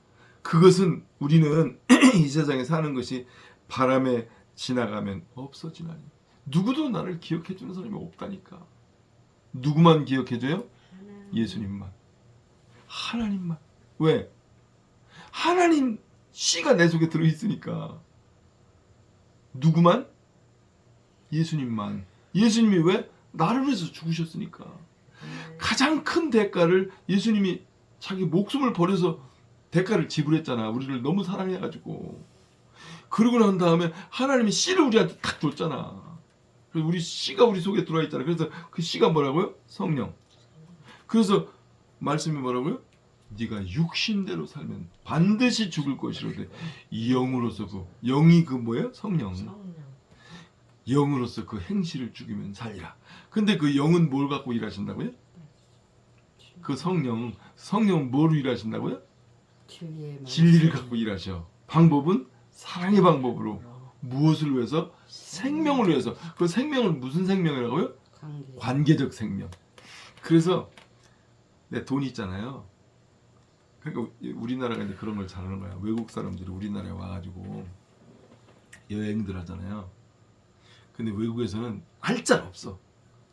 그것은 우리는 이 세상에 사는 것이 바람에 지나가면 없어지나니. 누구도 나를 기억해 주는 사람이 없다니까. 누구만 기억해 줘요? 예수님만. 하나님만. 왜? 하나님 씨가 내 속에 들어있으니까. 누구만? 예수님만. 예수님이 왜? 나를 위해서 죽으셨으니까. 가장 큰 대가를 예수님이 자기 목숨을 버려서 대가를 지불했잖아. 우리를 너무 사랑해가지고. 그러고 난 다음에 하나님이 씨를 우리한테 탁 줬잖아. 그래서 우리 씨가 우리 속에 들어와 있잖아. 그래서 그 씨가 뭐라고요? 성령. 그래서 말씀이 뭐라고요? 네가 육신대로 살면 반드시 죽을 것이로되 영으로서 영이 뭐예요? 성령. 영으로서 그 행실을 죽이면 살리라. 근데 그 영은 뭘 갖고 일하신다고요? 그 성령은 뭐로 일하신다고요? 진리를 갖고 일하셔. 방법은 사랑의 방법으로. 무엇을 위해서? 생명을 위해서. 그 생명은 무슨 생명이라고요? 관계적 생명. 그래서 내 돈 있잖아요. 그러니까 우리나라가 이제 그런 걸 잘하는 거야. 외국 사람들이 우리나라에 와가지고 여행들 하잖아요. 근데 외국에서는 알짤 없어.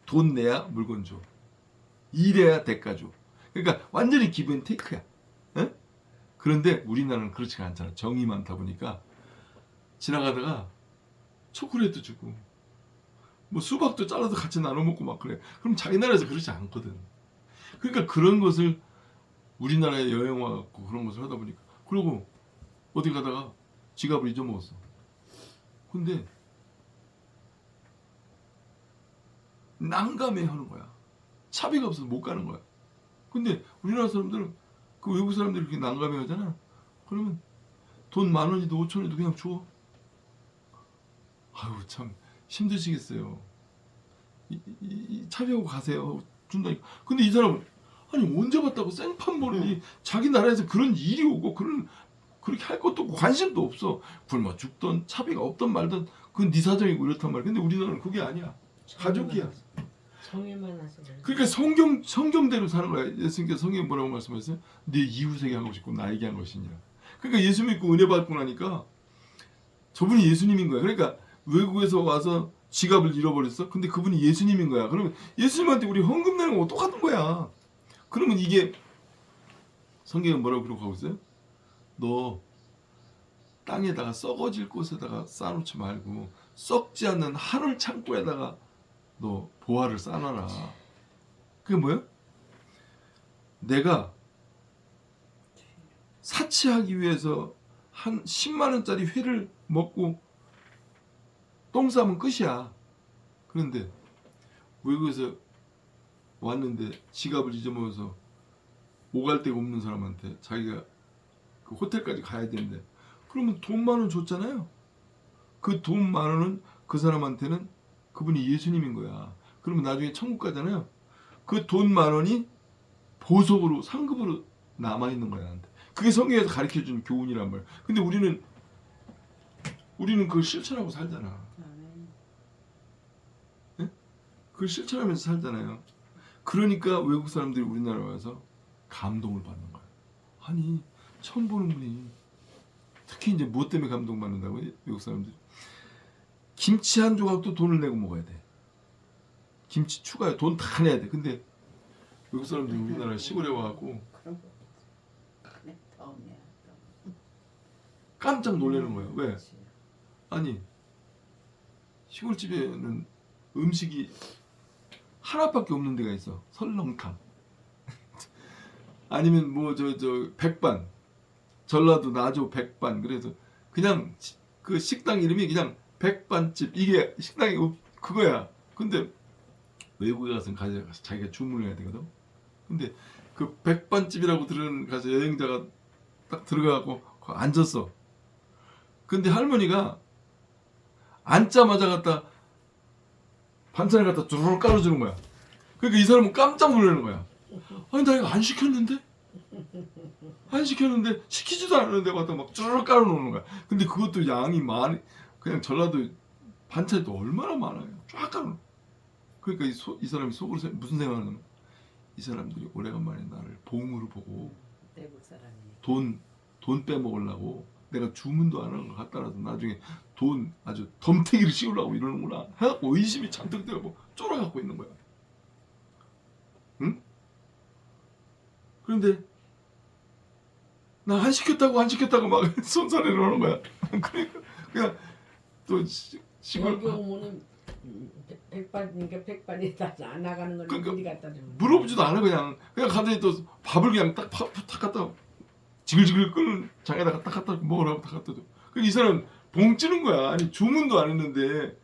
돈 내야 물건 줘. 일해야 대가 줘. 그러니까 완전히 기분 테이크야. 에? 그런데 우리나라는 그렇지가 않잖아. 정이 많다 보니까 지나가다가 초콜릿도 주고 뭐 수박도 잘라서 같이 나눠 먹고 막 그래. 그럼 자기 나라에서 그렇지 않거든. 그러니까 그런 것을 우리나라에 여행 와갖고 그런 것을 하다 보니까 그리고 어디 가다가 지갑을 잊어먹었어. 근데 난감해하는 거야. 차비가 없어서 못 가는 거야. 근데 우리나라 사람들은 그 외국 사람들이 그렇게 난감해하잖아. 그러면 돈 10,000원이도 5,000원이도 그냥 줘. 아유 참 힘드시겠어요. 차비하고 가세요. 준다니까. 근데 이 사람은 아니 언제 봤다고 생판 모르니 자기 나라에서 그런 일이 오고 그런 그렇게 할 것도 없고 관심도 없어. 굶어 죽던 차비가 없던 말든 그건 네 사정이고 이렇단 말이야. 근데 우리나라는 그게 아니야. 가족이야. 정이 많아서 그래. 그러니까 성경대로 사는 거야. 예수님께서 성경에 뭐라고 말씀하셨어요? 네 이웃에게 한 것이고 나에게 한 것이니라. 그러니까 예수 믿고 은혜 받고 나니까 저분이 예수님인 거야. 그러니까 외국에서 와서 지갑을 잃어버렸어. 근데 그분이 예수님인 거야. 그러면 예수님한테 우리 헌금 내는 거 똑같은 거야. 그러면 이게 성경에 뭐라고 기록하고 있어요? 너 땅에다가 썩어질 곳에다가 쌓아놓지 말고 썩지 않는 하늘 창고에다가 너 보화를 쌓아놔라. 그게 뭐야? 내가 사치하기 위해서 한 10만 원짜리 회를 먹고 똥 싸면 끝이야. 그런데 외국에서 왔는데 지갑을 잊어먹어서 오갈 데가 없는 사람한테 자기가 그 호텔까지 가야 되는데 그러면 돈 10,000원 줬잖아요. 그 돈 10,000원은 그 사람한테는 그분이 예수님인 거야. 그러면 나중에 천국 가잖아요. 그 돈 10,000원이 보석으로 상급으로 남아있는 거야. 나한테. 그게 성경에서 가르쳐준 교훈이란 말이야. 근데 우리는 그걸 실천하고 살잖아. 네? 그걸 실천하면서 살잖아요. 그러니까 외국 사람들이 우리나라에 와서 감동을 받는 거야. 아니 처음 보는 분이 특히 이제 무엇 때문에 감동받는다고 외국 사람들이 김치 한 조각도 돈을 내고 먹어야 돼. 김치 추가해 돈 다 내야 돼. 근데 외국 사람들이 우리나라 시골에 와갖고 그런 거 그래 다음에 깜짝 놀라는 거야. 왜? 아니 시골집에는 음식이 하나밖에 없는 데가 있어. 설렁탕 아니면 뭐 저 백반 전라도 나조 백반. 그래서 그냥 그 식당 이름이 그냥 백반집 이게 식당이 그거야. 근데 외국에 가서 자기가 주문을 해야 되거든. 근데 그 백반집이라고 들은 가서 여행자가 딱 들어가고 앉았어. 근데 할머니가 앉자마자 갖다 반찬을 갖다 주르륵 깔아주는 거야. 그러니까 이 사람은 깜짝 놀라는 거야. 아니 나 이거 안 시켰는데? 안 시켰는데 시키지도 않았는데 갖다 막 주르륵 깔아놓는 거야. 근데 그것도 양이 많이 그냥 전라도 반찬이 또 얼마나 많아요. 쫙 깔아놓는. 그러니까 이 사람이 속으로 무슨 생각을 하냐면 이 사람들이 오래간만에 나를 봉으로 보고 외국 사람이 돈 빼먹으려고 내가 주문도 안 하는 거 갖다 놔도 나중에 돈 아주 덤태기를 씌우려고 이러는구나 해갖고 의심이 잔뜩 들어가고 쫄아갖고 있는 거야. 응? 그런데 나 안 시켰다고 막 손사래를 하는 거야. 그러니까 그냥 또 시골 여기 오면은 백반이니까 백반에다 안 나가는 걸 그러니까 미리 갖다 주면 물어보지도 않아. 그냥 가더니 또 밥을 그냥 딱 갖다 지글지글 끓는 장에다가 딱 갖다 먹으라고 딱 갖다 줘. 그 이 사람 봉 찌는 거야. 아니 주문도 안 했는데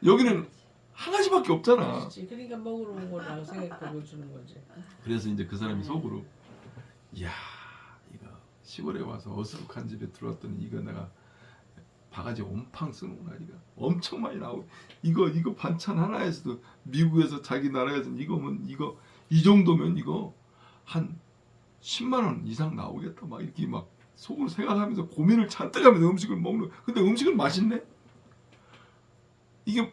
여기는 한 가지밖에 없잖아. 그렇지. 그러니까 먹으러 온 거라고 생각하고 주는 거지. 그래서 이제 그 사람이 속으로 이야 이거 시골에 와서 어수룩한 집에 들어왔더니 이거 내가 바가지 온팡 쓰는구나. 이거 엄청 많이 나오고 이거 반찬 하나에서도 미국에서 자기 나라에서 이거 이 정도면 이거 한 10만 원 이상 나오겠다. 막 이렇게 막 속으로 생각하면서 고민을 잔뜩 하면서 음식을 먹는. 근데 음식은 맛있네. 이게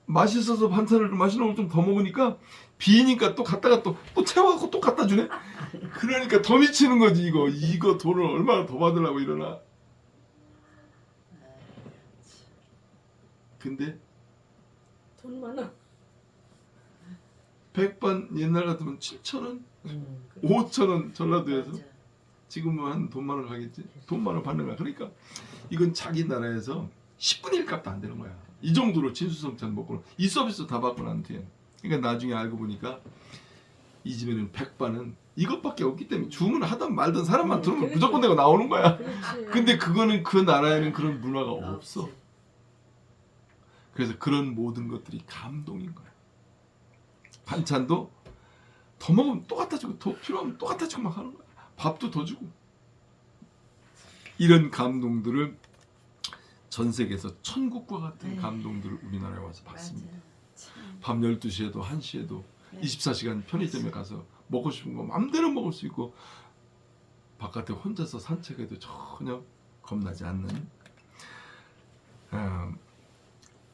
맛있어서 반찬을 좀 맛있는 걸 좀 더 먹으니까 비니까 또 갖다가 또 채워갖고 또 갖다 주네. 그러니까 더 미치는 거지. 이거 돈을 얼마나 더 받으려고 이러나. 근데 돈 많아. 백반 옛날 같으면 7,000원, 그래. 5,000원 전라도에서 맞아. 지금은 한 돈 10,000원 가겠지. 돈 10,000원 받는 거야. 그러니까 이건 자기 나라에서 10분의 1 값도 안 되는 거야. 이 정도로 진수성찬 먹고 이 서비스 다 받고 난 뒤에. 그러니까 나중에 알고 보니까 이 집에는 백반은 이것밖에 없기 때문에 주문하든 말든 사람만 들으면 그렇지. 무조건 내가 나오는 거야. 그렇지. 근데 그거는 그 나라에는 그런 문화가 없어. 없지. 그래서 그런 모든 것들이 감동인 거야. 반찬도 더 먹으면 또 갖다 주고 더 필요하면 또 갖다 주고 막 하는 거야. 밥도 더 주고. 이런 감동들을 전 세계에서 천국과 같은 네. 감동들을 우리나라에 와서 받습니다. 맞아. 참. 밤 12시에도 1시에도 네. 24시간 편의점에 가서 먹고 싶은 거 마음대로 먹을 수 있고 바깥에 혼자서 산책해도 전혀 겁나지 않는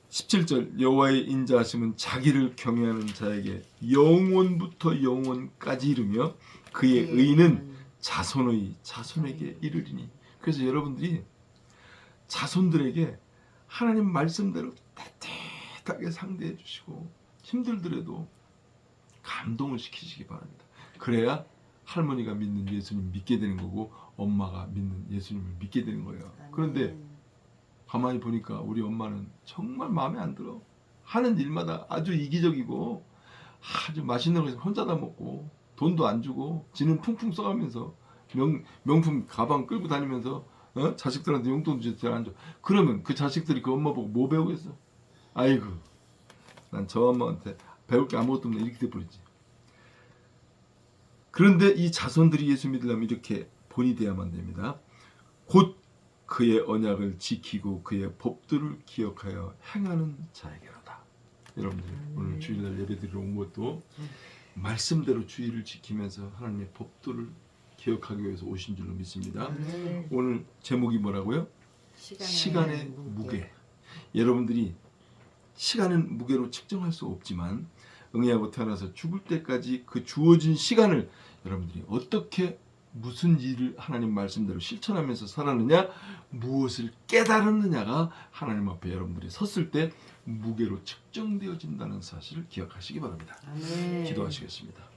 17절 여호와의 인자하심은 자기를 경외하는 자에게 영원부터 영원까지 이르며 그의 의는 자손에게 이르리니. 그래서 여러분들이 자손들에게 하나님 말씀대로 따뜻하게 상대해 주시고 힘들더라도 감동을 시키시기 바랍니다. 그래야 할머니가 믿는 예수님 믿게 되는 거고 엄마가 믿는 예수님을 믿게 되는 거예요. 그런데 가만히 보니까 우리 엄마는 정말 마음에 안 들어. 하는 일마다 아주 이기적이고 아주 맛있는 거 혼자 다 먹고 돈도 안 주고 지는 풍풍 써가면서 명품 가방 끌고 다니면서 자식들한테 용돈도 제대로 안 줘. 그러면 그 자식들이 그 엄마 보고 뭐 배우겠어? 아이고, 난 저 엄마한테 배울 게 아무것도 없네 이렇게 돼버리지. 그런데 이 자손들이 예수 믿으려면 이렇게 본이 돼야만 됩니다. 곧 그의 언약을 지키고 그의 법도를 기억하여 행하는 자에게로다. 여러분들 오늘 주일날 예배드리러 온 것도 말씀대로 주의를 지키면서 하나님의 법도를 기억하기 위해서 오신 줄로 믿습니다. 오늘 제목이 뭐라고요? 시간의 무게. 여러분들이 시간은 무게로 측정할 수 없지만 응애하고 태어나서 죽을 때까지 그 주어진 시간을 여러분들이 어떻게 무슨 일을 하나님 말씀대로 실천하면서 살았느냐, 무엇을 깨달았느냐가 하나님 앞에 여러분들이 섰을 때 무게로 측정되어진다는 사실을 기억하시기 바랍니다. 기도하시겠습니다.